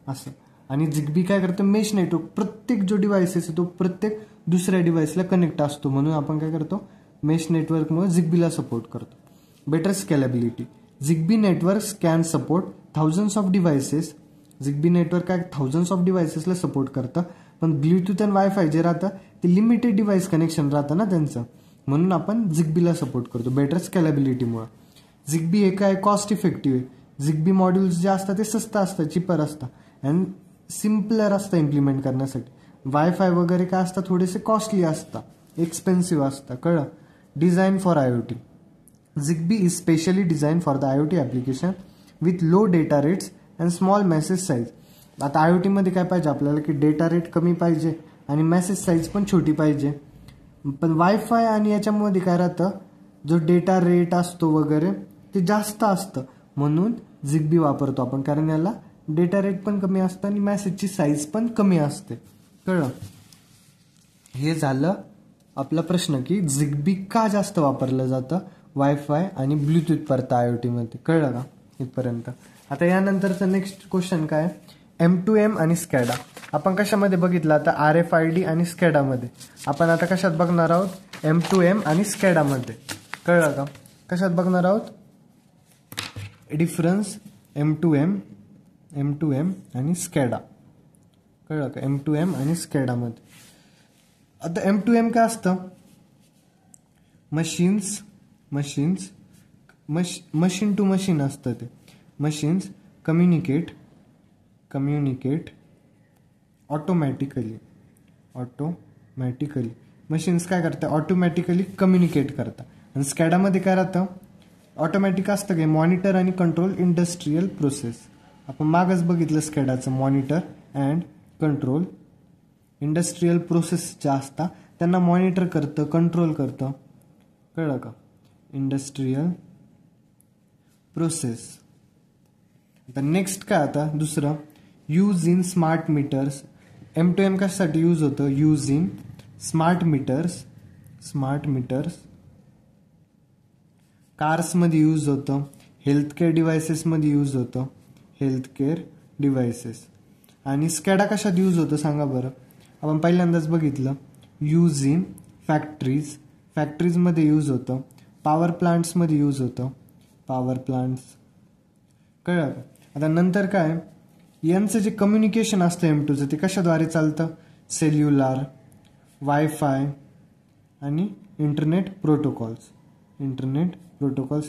असं. आणि Zigbee काय करतं, मेश नेटवर्क प्रत्येक जो डिव्हायसेस आहे तो प्रत्येक दुसऱ्या डिव्हाइसला कनेक्ट असतो. म्हणून आपण काय करतो, मेश नेटवर्कमुळे Zigbeeला सपोर्ट करतो. Better scalability, Zigbee network can support thousands of devices. Zigbee network काय थाउजंड्स ऑफ डिव्हायसेसला सपोर्ट करतं. पण ब्लूटूथ आणि वायफाय जे राहतं ते लिमिटेड डिव्हाइस कनेक्शन राहतं ना त्यांचं. म्हणून आपण Zigbee सपोर्ट करतो बेटर स्केलेबिलिटीमुळे. Zigbee हे काय कॉस्ट इफेक्टिव्ह आहे. Zigbee मॉड्यूल्स जे असतात ते स्वस्त असतात, चिपर असतात अँड सिम्पलर असतं इम्प्लिमेंट करण्यासाठी. वायफाय वगैरे काय असतात थोडेसे कॉस्टली असतात, एक्सपेन्सिव्ह असतात. कळलं. Design for IoT, Zigbee is specially design for the IoT application with low data rates and small message size. आता IoT मध्ये काय पाहिजे आपल्याला की डेटा रेट कमी पाहिजे आणि मेसेज साईज पण छोटी पाहिजे. पण वायफाय आणि याच्यामध्ये काय राहतं, जो डेटा रेट असतो वगैरे ते जास्त असतं, म्हणून झिगबी वापरतो आपण, कारण याला डेटा रेट पण कमी असतं आणि मेसेजची साईज पण कमी असते. कळलं? हे झालं आपला प्रश्न की झिगबी का जास्त वापरलं जातं वायफाय आणि ब्लूटूथ परता IoT मध्ये. कळलं का इथपर्यंत? आता यानंतरचा नेक्स्ट क्वेश्चन काय, M2M आणि स्कॅडा. आपण कशामध्ये बघितलं आता, RFID आणि स्कॅडामध्ये. आपण आता कशात बघणार आहोत, M2M आणि स्कॅडामध्ये. कळलं का? कशात बघणार आहोत, डिफरन्स M2M आणि स्कॅडा. कळलं का? M2M आणि स्कॅडामध्ये. आता M2M काय असतं, मशीन टू मशीन असतं ते. Machines communicate automatically. मशीन्स काय करतात, ऑटोमॅटिकली कम्युनिकेट करतात. आणि स्कॅडामध्ये काय राहतं, ऑटोमॅटिक असतं काय, मॉनिटर आणि कंट्रोल इंडस्ट्रियल प्रोसेस. आपण मागच बघितलं स्कॅडाचं, monitor and control industrial process ज्या असतात त्यांना मॉनिटर करतं, कंट्रोल करतं. कळलं का? Industrial process. आता नेक्स्ट काय, आता दुसरं, use in smart metres. M2M कशासाठी यूज होतं, यूज इन स्मार्ट मीटर्स. कार्समध्ये यूज होतं, हेल्थकेअर डिव्हायसेसमध्ये यूज होतं, आणि स्कॅडा कशात यूज होतं सांगा बरं. आपण पहिल्यांदाच बघितलं, यूज इन फॅक्टरीजमध्ये यूज होतं, पॉवर प्लांट्समध्ये यूज होतं, कळलं? आता नंतर काय, यांचं जे कम्युनिकेशन असतं M2चं ते कशाद्वारे चालतं, सेल्युलार, वायफाय आणि इंटरनेट प्रोटोकॉल्स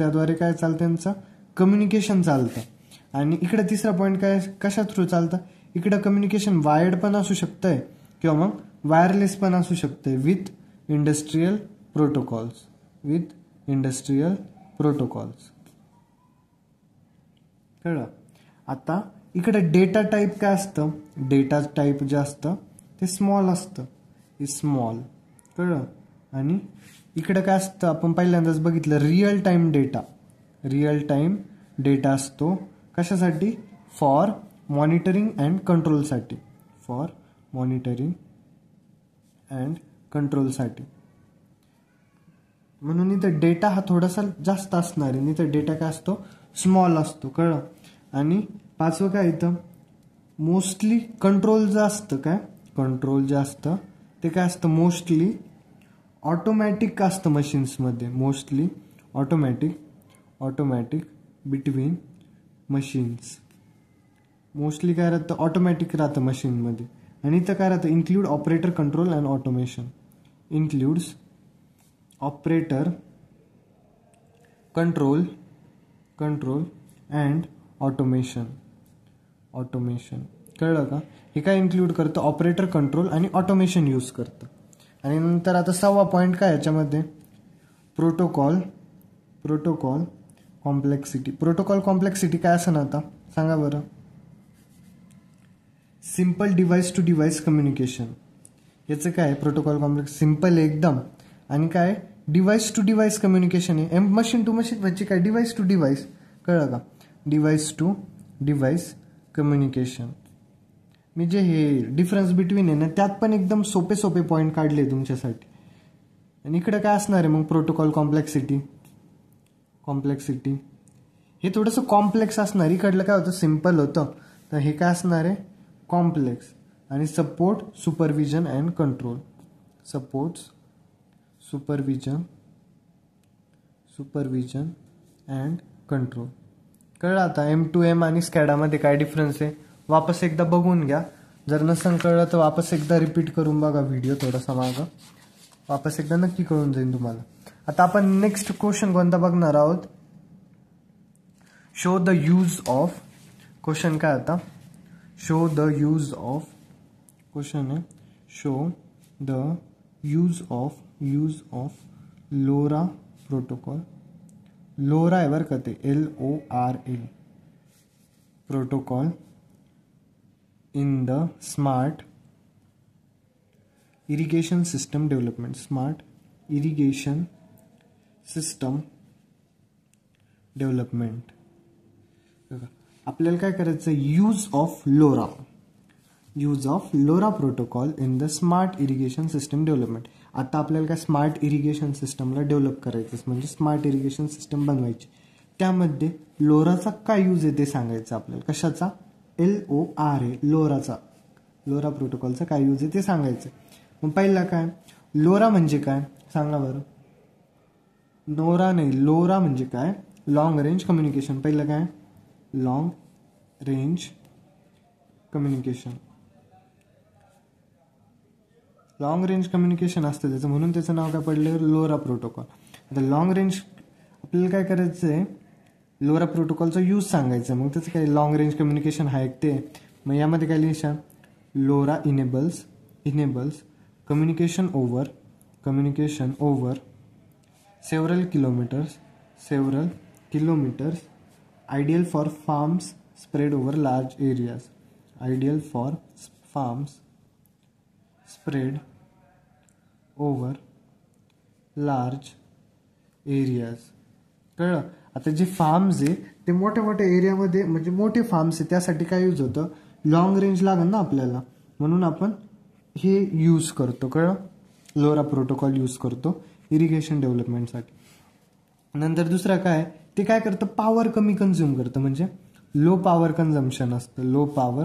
याद्वारे काय चालतं, त्यांचं कम्युनिकेशन चालतं. आणि इकडे तिसरा पॉईंट काय, कशा थ्रू चालतं, इकडे कम्युनिकेशन वायर्ड पण असू शकतंय किंवा मग वायरलेस पण असू शकतंय विथ इंडस्ट्रियल प्रोटोकॉल्स. कळलं? आता इकडे डेटा टाईप काय असतं, डेटा टाईप जे असतं ते स्मॉल असतं, कळलं? आणि इकडे काय असतं, आपण पहिल्यांदाच बघितलं, रिअल टाईम डेटा असतो. कशासाठी, फॉर मॉनिटरिंग अँड कंट्रोलसाठी. म्हणून इथं डेटा हा थोडासा जास्त असणार आहे, इथं डेटा काय असतो, स्मॉल असतो. कळलं? आणि पाचवं काय, इथं मोस्टली कंट्रोल जे असतं ते काय असतं, मोस्टली ऑटोमॅटिक असतं मशीन्समध्ये, mostly automatic between machines. Mostly काय राहतं, ऑटोमॅटिक राहतं मशीनमध्ये. आणि इथं काय राहतं, include operator control and automation. Includes operator control and automation. कळलं का? हे काय इन्क्लूड करतं, ऑपरेटर कंट्रोल आणि ऑटोमेशन यूज करतं. आणि नंतर आता 6वा पॉईंट काय याच्यामध्ये, प्रोटोकॉल कॉम्प्लेक्सिटी काय असं ना, आता सांगा बरं. Simple device to device communication. याचं काय, प्रोटोकॉल कॉम्प्लेक्स सिम्पल एकदम, आणि काय डिव्हाइस टू डिव्हाइस कम्युनिकेशन आहे. मशीन टू मशीन म्हणजे काय, डिव्हाइस टू डिव्हाइस. कळलं का? Device to device communication. मी जे हे डिफरन्स बिटवीन आहे ना, त्यात पण एकदम सोपे पॉईंट काढले तुमच्यासाठी. आणि इकडे काय असणार आहे मग, प्रोटोकॉल कॉम्प्लेक्सिटी हे थोडंसं कॉम्प्लेक्स असणार. इकडलं काय होतं, सिम्पल होतं, तर हे काय असणार आहे, कॉम्प्लेक्स. आणि support supervision and control. Supervision and control. कळलं? आता M2M आणि स्कॅडामध्ये काय डिफरन्स आहे वापस एकदा बघून घ्या. जर नसेल कळलं तर वापस एकदा रिपीट करून बघा व्हिडिओ थोडासा मागं, वापस एकदा नक्की कळून जाईल तुम्हाला. आता आपण नेक्स्ट क्वेश्चन कोणता बघणार आहोत, show the use of. Question काय आता, show the use of. Question आहे, show the use of LoRa protocol. LoRa आहे बरं का ते, LORA. protocol in the smart irrigation system development. Smart irrigation system development. आपल्याला काय करायचं, use of LoRa protocol in the smart irrigation system development. आता आपल्याला काय स्मार्ट इरिगेशन सिस्टमला डेव्हलप करायचं, म्हणजे स्मार्ट इरिगेशन सिस्टम बनवायची. त्यामध्ये लोराचा काय यूज आहे ते सांगायचं आपल्याला. कशाचा, LORA, लोरा प्रोटोकॉलचा काय यूज आहे ते सांगायचं. मग पहिला काय, लोरा म्हणजे काय सांगा बरं. लोरा म्हणजे काय, लॉंग रेंज कम्युनिकेशन. पहिलं काय, long range communication. Long range communication असतं त्याचं, म्हणून त्याचं नाव काय पडलं, लोरा प्रोटोकॉल. आता लॉंग रेंज आपल्याला काय करायचं आहे, लोरा प्रोटोकॉलचा यूज सांगायचं. मग त्याचं काय, लॉंग रेंज कम्युनिकेशन हा एक ते. मग यामध्ये काय लिहायचं, LoRa enables communication over several kilometres ideal for farms spread over large areas. कळलं. आता जे फार्म्स आहे ते मोठ्या मोठ्या एरियामध्ये, म्हणजे मोठे फार्म्स आहे त्यासाठी काय यूज होतं, लॉंग रेंज लागेल ना आपल्याला, म्हणून आपण हे यूज करतो. कळलं, लोरा प्रोटोकॉल यूज करतो इरिगेशन डेव्हलपमेंटसाठी. नंतर दुसरा काय, ते काय करतं, पॉवर कमी कन्झ्युम करतं, म्हणजे लो पॉवर कन्झम्पशन असतं. लो पॉवर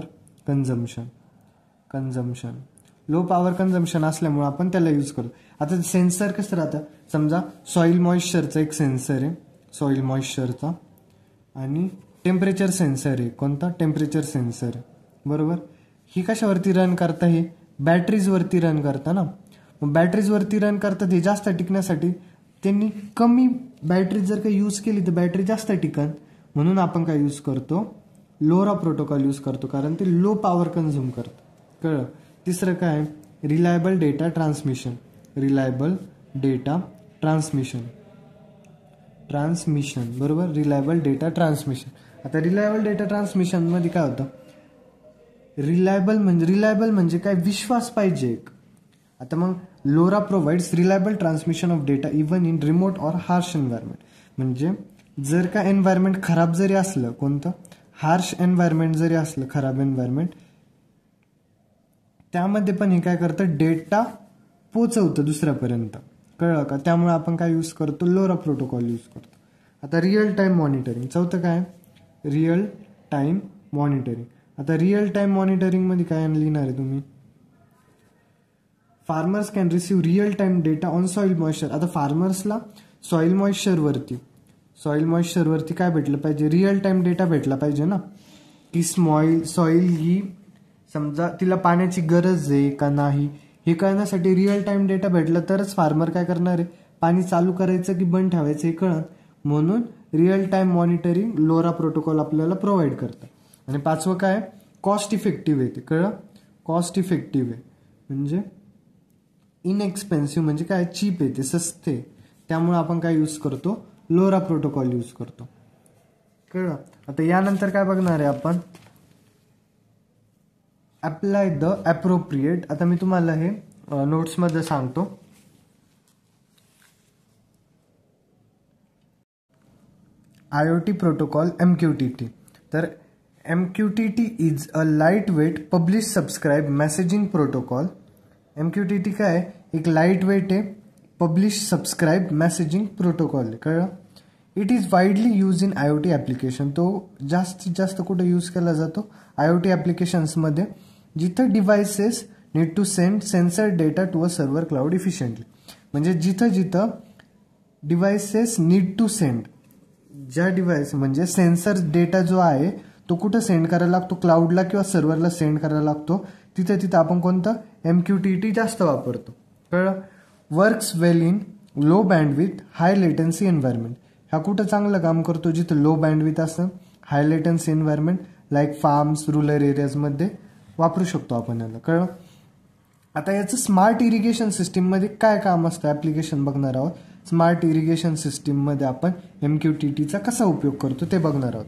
कन्झम्पशन असल्यामुळे आपण त्याला यूज करतो. आता सेन्सर कसं राहतं, समजा सॉइल मॉइश्चरचा एक सेन्सर आहे, सॉइल मॉइश्चरचा, आणि टेम्परेचर सेन्सर आहे. कोणता, टेम्परेचर सेन्सर आहे, बरोबर. ही कशावरती रन करता, हे बॅटरीजवरती रन करता ना. मग बॅटरीजवरती रन करतात, हे जास्त टिकण्यासाठी त्यांनी कमी बॅटरी जर काही यूज केली तर बॅटरी जास्त टिकन, म्हणून आपण काय यूज करतो, लोरा प्रोटोकॉल यूज करतो, कारण ते लो पॉवर कन्झ्युम करतं. कळलं. तिसरं काय, रिलायबल डेटा ट्रान्समिशन. बरोबर, रिलायबल डेटा ट्रान्समिशन. आता रिलायबल डेटा ट्रान्समिशन मध्ये काय होतं, रिलायबल म्हणजे काय, विश्वास पाहिजे एक. आता मग LoRa provides reliable transmission of data even in remote or harsh environment. म्हणजे जर का एन्व्हायरमेंट खराब जरी असलं, कोणतं, हार्श एन्व्हायरमेंट जरी असलं, खराब एन्व्हायरमेंट, त्यामध्ये पण हे काय करतं, डेटा पोचवतं दुसऱ्यापर्यंत. कळलं का. त्यामुळे आपण काय यूज करतो, लोरा प्रोटोकॉल यूज करतो. आता रिअल टाइम मॉनिटरिंग. चौथं काय, रिअल टाइम मॉनिटरिंग. आता रिअल टाइम मॉनिटरिंग मध्ये काय लिहिणार आहे तुम्ही, farmers can receive real time data on soil moisture. आता फार्मर्सला सॉइल मॉइश्चरवरती काय भेटलं पाहिजे, रिअल टाइम डेटा भेटला पाहिजे ना, की सॉइल ही समजा तिला पाण्याची गरज आहे का नाही हे कळण्यासाठी रिअल टाइम डेटा भेटला तरच फार्मर काय करणार आहे, पाणी चालू करायचं की बंद ठेवायचं हे कळत. म्हणून real time monitoring LoRa protocol आपल्याला प्रोव्हाइड करतं. आणि पाचवं काय, कॉस्ट इफेक्टिव्ह आहे. ते कळलं, कॉस्ट इफेक्टिव्ह आहे म्हणजे इनएक्सपेन्सिव्ह, म्हणजे काय, चीप आहे, ते सस्ते. त्यामुळे आपण काय यूज करतो, लोरा प्रोटोकॉल यूज करतो. कळलं. आता यानंतर काय बघणार आहे आपण, अप्लाय द अप्रोप्रिएट. आता मी तुम्हाला हे नोट्समध्ये सांगतो. IoT protocol MQTT. तर MQTT is a lightweight publish subscribe messaging protocol. MQTT काय, एक लाईट वेट आहे, पब्लिश सबस्क्राईब मेसेजिंग प्रोटोकॉल आहे. कळलं. It is widely use in IoT application. तो जास्तीत जास्त कुठे यूज केला जातो, IoT ॲप्लिकेशन्समध्ये, जिथं devices need to send sensor data to a server cloud efficiently. म्हणजे जिथं डिव्हायसेस नीड टू सेंड, ज्या डिव्हाइस म्हणजे सेन्सर डेटा जो आहे तो कुठं सेंड करायला लागतो, क्लाउडला किंवा सर्व्हरला सेंड करायला लागतो, तिथं आपण कोणतं, MQTT जास्त वापरतो. कळलं. Works well in low bandwidth high latency environment. हा कुठं चांगलं काम करतो, जिथं लो बँडविथ असतं, high latency environment, like farms, rural एरियाजमध्ये वापरू शकतो आपण याला. कळलं. आता याचं स्मार्ट इरिगेशन सिस्टीममध्ये काय काम असतं, ॲप्लिकेशन बघणार आहोत. स्मार्ट इरिगेशन सिस्टीममध्ये आपण MQTTचा कसा उपयोग करतो ते बघणार आहोत.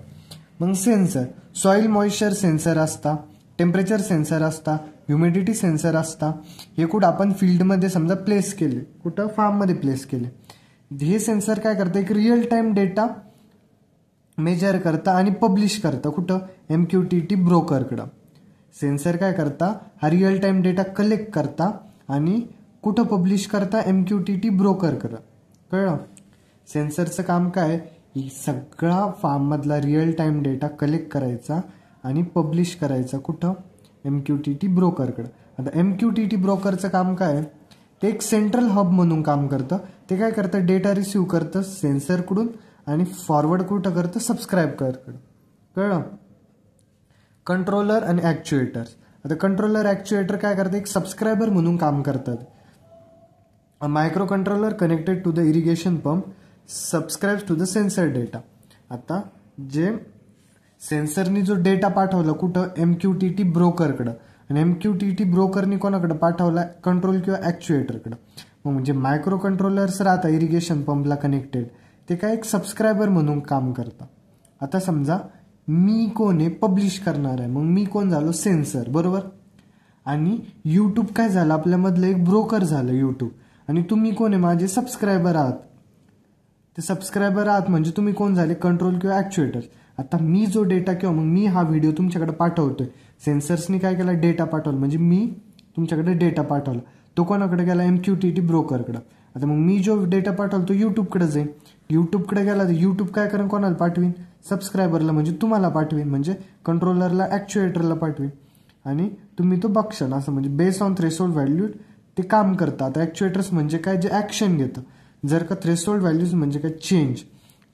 मग सेन्सर सॉइल मॉइश्चर सेन्सर असता, टेम्परेचर सेन्सर असता, ह्युमिडिटी सेन्सर असता. हे कुठं आपण फील्डमध्ये समजा प्लेस केले, कुठं फार्ममध्ये प्लेस केले. हे सेन्सर काय करतं, एक रिअल टाइम डेटा मेजर करता आणि पब्लिश करतं कुठं, MQTT ब्रोकरकडं. सेन्सर काय करता, हा रिअल टाइम डेटा कलेक्ट करता आणि कुठं पब्लिश करता, MQTT ब्रोकरकडं. कळलं. सेन्सरचं काम काय, ही सगळा फार्ममधला रिअल टाइम डेटा कलेक्ट करायचा आणि पब्लिश करायचा कुठं, MQTT ब्रोकरकडं. आता MQTT ब्रोकरचं काम काय, ते एक सेंट्रल हब म्हणून काम करतं. ते काय करतं, डेटा रिसिव्ह करतं सेन्सरकडून आणि फॉरवर्ड कुठं करतं, सबस्क्रायबरकडं. कळलं. कंट्रोलर आणि ॲक्च्युएटर्स. आता कंट्रोलर ॲक्च्युएटर काय करतं, एक सबस्क्रायबर म्हणून काम करतात. A micro controller connected to the irrigation pump subscribes to the sensor data. आता जे सेन्सरनी जो डेटा पाठवला कुठं, MQTT ब्रोकरकडं, आणि MQTT ब्रोकरनी कोणाकडे पाठवला, कंट्रोल किंवा ॲक्च्युएटरकडं. मग म्हणजे मायक्रो कंट्रोलर्स राहता इरिगेशन पंपला कनेक्टेड, ते काय एक सबस्क्रायबर म्हणून काम करतं. आता समजा मी कोण आहे, पब्लिश करणार आहे, मग मी कोण झालो, सेन्सर, बरोबर. आणि यूट्यूब काय झालं, आपल्यामधलं एक ब्रोकर झालं यूट्यूब. आणि तुम्ही कोण आहे, माझे सबस्क्रायबर आहात. ते सबस्क्रायबर आहात म्हणजे तुम्ही कोण झाले, कंट्रोल किंवा ॲक्च्युएटर. आता मी जो डेटा किंवा मग मी हा व्हिडिओ तुमच्याकडे पाठवतोय, सेन्सर्सनी काय केला, डेटा पाठवला, म्हणजे मी तुमच्याकडे डेटा पाठवला. तो कोणाकडे गेला, MQTT ब्रोकरकडं. आता मग मी जो डेटा पाठवला तो यूट्यूबकडे जाईल. यूट्यूबकडे गेला तर यूट्यूब काय करेन, कोणाला पाठवीन, सबस्क्रायबरला, म्हणजे तुम्हाला पाठवीन, म्हणजे कंट्रोलरला, ॲक्च्युएटरला पाठवीन. आणि तुम्ही तो बघशाल असं, म्हणजे बेस ऑन थ्रेशोल्ड व्हॅल्यू ते काम करतं. आता ॲक्च्युएटर्स म्हणजे काय, जे ॲक्शन घेतं. जर का थ्रेशोल्ड व्हॅल्यूज म्हणजे काय,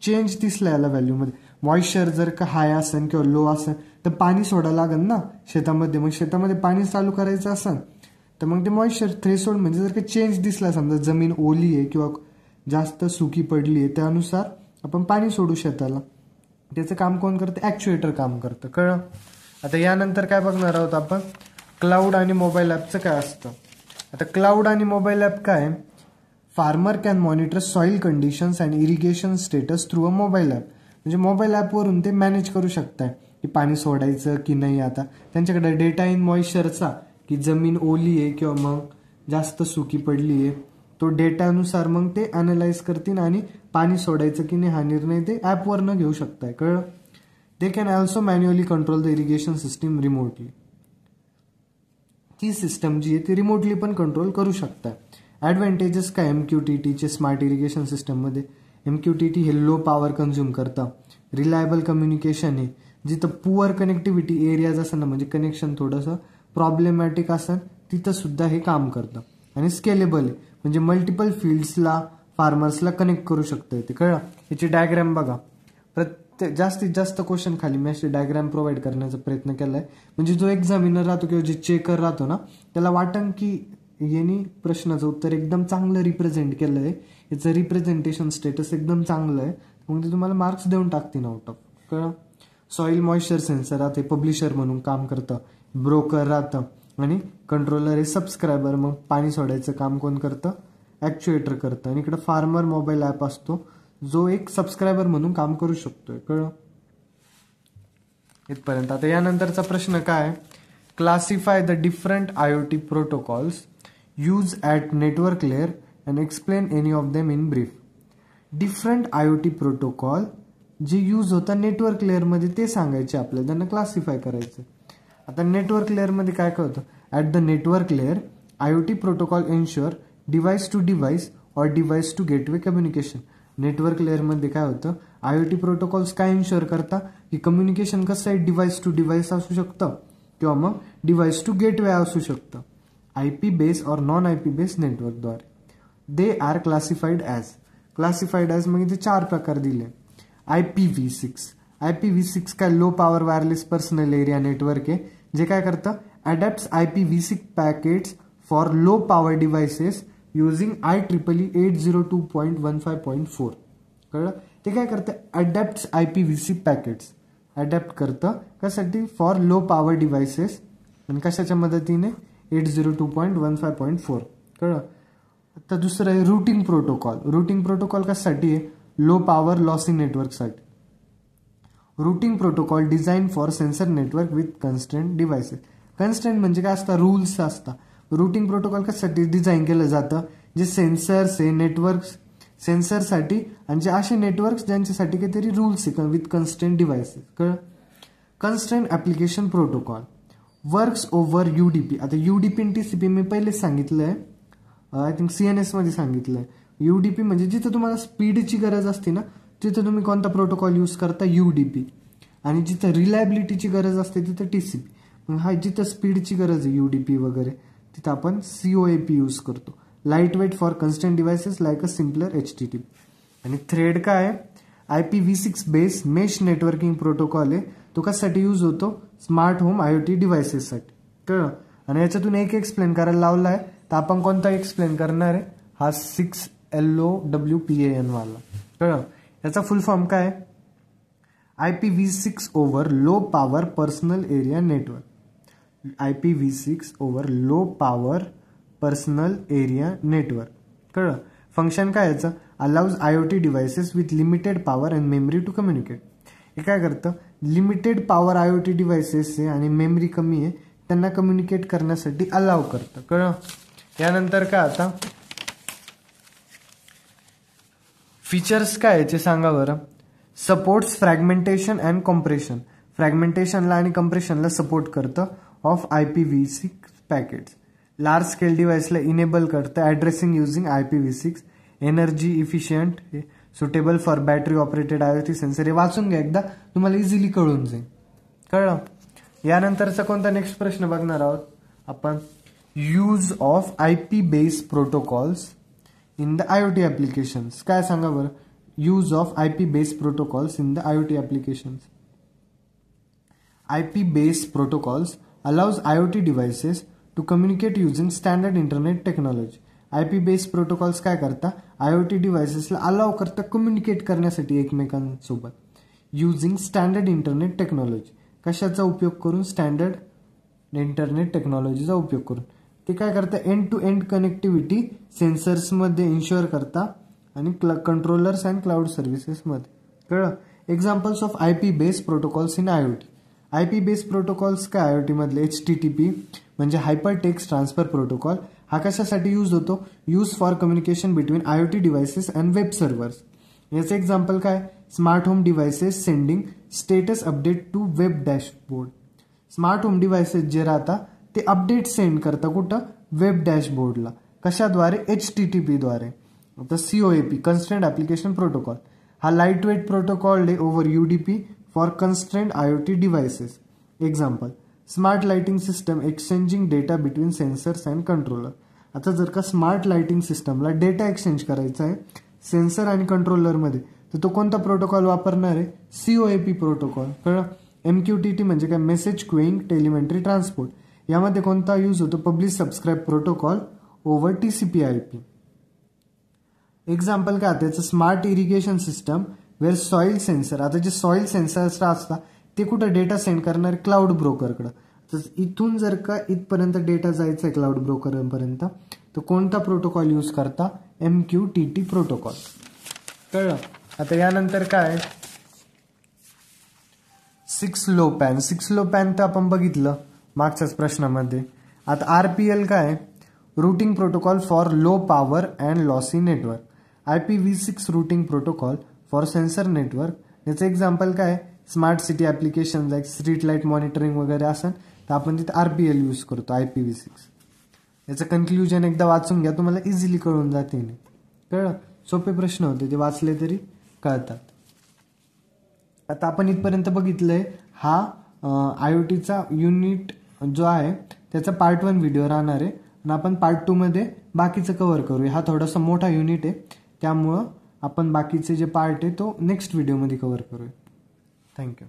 चेंज दिसला याला व्हॅल्यूमध्ये. मॉइश्चर जर का हाय असेल किंवा लो असेल तर पाणी सोडायला लागेल ना शेतामध्ये. मग शेतामध्ये पाणी चालू करायचं असेल तर मग ते मॉइश्चर थ्रेशोल्ड म्हणजे जर का चेंज दिसला, समजा जमीन ओली आहे किंवा जास्त सुकी पडली आहे, त्यानुसार आपण पाणी सोडू शेताला. त्याचं काम कोण करतं, ॲक्च्युएटर काम करतं. कळलं. आता यानंतर काय बघणार आहोत आपण, क्लाउड आणि मोबाईल ॲपचं काय असतं. आता क्लाउड आणि मोबाईल ॲप काय, farmer can monitor soil conditions and irrigation status through a mobile app. म्हणजे मोबाईल ॲपवरून ते मॅनेज करू शकताय की पाणी सोडायचं की नाही. आता त्यांच्याकडे डेटा इन मॉइश्चरचा, की जमीन ओली आहे किंवा मग जास्त सुकी पडली आहे, तो डेटानुसार मग ते अनालाइज करतील आणि पाणी सोडायचं की नाही हा निर्णय ते ॲपवरनं घेऊ शकताय. कळलं. They can also manually control the irrigation system remotely. ती सिस्टम जी आहे ती रिमोटली पण कंट्रोल करू शकताय. ॲडव्हान्टेजेस काय MQTTचे स्मार्ट इरिगेशन सिस्टममध्ये, MQTT हे लो पॉवर कन्झ्युम करतं, रिलायबल कम्युनिकेशन आहे. जिथं पुअर कनेक्टिव्हिटी एरियाज असेल ना, म्हणजे कनेक्शन थोडंसं प्रॉब्लेमॅटिक असेल, तिथं सुद्धा हे काम करतं. आणि स्केलेबल आहे, म्हणजे मल्टिपल फील्ड्सला, फार्मर्सला कनेक्ट करू शकतं येते. कळलं. याची डायग्राम बघा. जास्तीत जास्त क्वेश्चन खाली मी अशी डायग्राम प्रोव्हाइड करण्याचा प्रयत्न केला आहे, म्हणजे जो एक्झामिनर राहतो किंवा जे चेकर राहतो ना, त्याला वाटन की यांनी प्रश्नाचं उत्तर एकदम चांगलं रिप्रेझेंट केलं आहे, याचं रिप्रेझेंटेशन स्टेटस एकदम चांगलं आहे, मग ते तुम्हाला मार्क्स देऊन टाकतील आउट ऑफ. कळलं. सॉइल मॉइश्चर सेन्सर राहते, पब्लिशर म्हणून काम करतं, ब्रोकर राहतं, आणि कंट्रोलर हे सबस्क्रायबर. मग पाणी सोडायचं काम कोण करतं, ॲक्च्युएटर करतं. आणि इकडं फार्मर मोबाईल ॲप असतो जो एक सबस्क्रायबर म्हणून काम करू शकतोय. कळलं. इथपर्यंत. आता यानंतरचा प्रश्न काय, classify the different IoT protocols use at network layer and explain any of them in brief. Different IoT protocol जे यूज होता नेटवर्क लेअरमध्ये ते सांगायचे आपल्याला, त्यांना क्लासिफाय करायचं. आता नेटवर्क लेअरमध्ये काय काय होतं, at the network layer IoT protocol ensure device to device or device to gateway communication. Network लेअरमध्ये काय होतं, IoT प्रोटोकॉल्स काय इन्श्युअर करता की कम्युनिकेशन कसं आहे, डिव्हाइस टू डिव्हाइस असू शकतं किंवा मग डिव्हाइस टू गेटवे असू शकतं, IP बेस और नॉन IP बेस नेटवर्कद्वारे. दे आर क्लासिफाईड ॲज मग इथे 4 प्रकार दिले. IPv6 काय low power wireless personal area network आहे, जे काय करतं, अडॅप्ट्स IPv6 packets for low power devices using IEEE 802.15.4. कळलं. ते काय करतं, अडॅप्ट्स IPv6 पॅकेट्स, अडॅप्ट करतं कशासाठी, फॉर लो पॉवर डिव्हाइसेस, आणि कशाच्या मदतीने, 802.15.4. कळलं. आता दुसरं आहे रूटिंग प्रोटोकॉल. रूटिंग प्रोटोकॉल कशासाठी आहे, लो पॉवर लॉसी नेटवर्कसाठी. Routing protocol design for sensor network with constraint devices. Constraint म्हणजे काय असतं, रूल्स असतात. रूटिंग प्रोटोकॉल कशासाठी डिझाईन केलं जातं, जे सेन्सर्स आहे नेटवर्क सेन्सरसाठी आणि जे असे नेटवर्क्स ज्यांच्यासाठी काहीतरी रूल्स आहे विथ कन्स्ट्रेंट डिव्हाइसेस. कळ. Constraint application protocol works over UDP. आता UDP आणि TCP मी पहिलेच सांगितलंय, आय थिंक CNS मध्ये सांगितलंय. UDP म्हणजे जिथं तुम्हाला स्पीडची गरज असते ना तिथं तुम्ही कोणता प्रोटोकॉल यूज करता, UDP. आणि जिथं रिलायबिलिटीची गरज असते तिथं TCP. मग हा जिथं स्पीडची गरज आहे UDP वगैरे तिथं आपण COAP यूज करतो. Lightweight for constraint devices like a simpler HTTP. आणि थ्रेड काय आहे, IPv6 base mesh networking protocol आहे. तो कशासाठी यूज होतो, स्मार्ट होम IoT डिव्हाइसेससाठी. कळलं. आणि याच्यातून एक एक्सप्लेन करायला लावला आहे, तर आपण कोणता एक्सप्लेन करणार आहे, हा 6LoWPAN वाला. कळलं. याचा फुल फॉर्म काय, IPv6 over low power personal area network. IPv6 over low power personal area network. कळलं. फंक्शन काय याचं, allows IoT devices with limited power and memory to communicate. हे काय करतं, लिमिटेड पॉवर IoT डिव्हाइसेस आहे आणि मेमरी कमी आहे त्यांना कम्युनिकेट करण्यासाठी अलाव करतं. कळलं. यानंतर काय आता फीचर्स काय याचे सांगा बरं. Supports fragmentation and compression. फ्रॅगमेंटेशनला आणि कम्प्रेशनला सपोर्ट करतं of IPv6 packets. Large scale डिव्हाइसला इनेबल करतं addressing using IPv6. Energy efficient, suitable for battery operated IoT sensor. हे वाचून घ्या एकदा, तुम्हाला इझिली कळून जाईल. कळलं. यानंतरचा कोणता नेक्स्ट प्रश्न बघणार आहोत आपण, use of IP based protocols in the IoT applications. काय सांगा बरं, use of IP based protocols in the IoT applications. IP based protocols allows IoT devices to communicate using standard internet technology. IP based protocols काय करता, IoT डिव्हाइसेसला allow करता communicate करण्यासाठी एकमेकांसोबत using standard internet technology. कशाचा उपयोग करून, standard internet टेक्नॉलॉजीचा उपयोग करून. ते काय करतं, एंड टू एंड कनेक्टिव्हिटी सेन्सर्समध्ये इन्शुअर करता आणि कंट्रोलर्स अँड क्लाउड सर्व्हिसेसमध्ये. कळलं. Examples of IP based protocols in IoT. IP based protocols काय IoT मधले, HTTP म्हणजे हायपर टेक्स्ट ट्रान्सफर प्रोटोकॉल. हा कशासाठी यूज होतो, use for communication between IoT devices and web servers. याचं एक्झाम्पल काय, smart home devices sending status update to web dashboard. Smart home devices जे राहतात ते अपडेट सेंड करता कुठं, वेब डॅशबोर्डला. कशाद्वारे, HTTP द्वारे. आता COAP कन्स्ट्रेंट ऍप्लिकेशन प्रोटोकॉल. हा लाईट वेट प्रोटोकॉल आहे over UDP for constraint IoT devices. Example, smart lighting system exchanging data between sensors and controller. आता जर का स्मार्ट लाइटिंग सिस्टमला डेटा एक्सचेंज करायचा आहे सेन्सर आणि कंट्रोलरमध्ये, तर तो कोणता प्रोटोकॉल वापरणार आहे, COAP प्रोटोकॉल. कळलं. MQTT म्हणजे काय, मेसेज क्वेईंग टेलिमेंट्री ट्रान्सपोर्ट. यामध्ये कोणता यूज होतो, publish subscribe protocol over TCP/IP. Example काय, त्याचं smart irrigation system where soil sensor. आता जे सॉइल सेन्सर्स असतात ते कुठं डेटा सेंड करणार, क्लाउड ब्रोकरकडं. तर इथून जर का इथपर्यंत डेटा जायचा आहे क्लाउड ब्रोकरपर्यंत, तर कोणता प्रोटोकॉल यूज करता, MQTT प्रोटोकॉल. कळलं. आता यानंतर काय, 6LoWPAN. 6LoWPAN तर आपण बघितलं मागच्याच प्रश्नामध्ये. आता RPL काय, routing protocol for low power and lossy network. IPv6 routing protocol for sensor network. याचं एक्झाम्पल काय, smart city application like street light monitoring वगैरे असेल तर आपण तिथे RPL यूज करतो IPv6. याचं कन्क्ल्युजन एकदा वाचून घ्या, तुम्हाला इझिली कळून जाते. कळलं. सोपे प्रश्न होते, ते वाचले तरी कळतात. आता आपण इथपर्यंत बघितलंय हा IoTचा युनिट जो आहे त्याचा पार्ट 1 व्हिडिओ राहणार आहे आणि आपण पार्ट 2 मध्ये बाकीचं कव्हर करूया. हा थोडासा मोठा युनिट आहे त्यामुळं आपण बाकीचे जे पार्ट आहे तो नेक्स्ट व्हिडिओमध्ये कव्हर करूया. थँक्यू.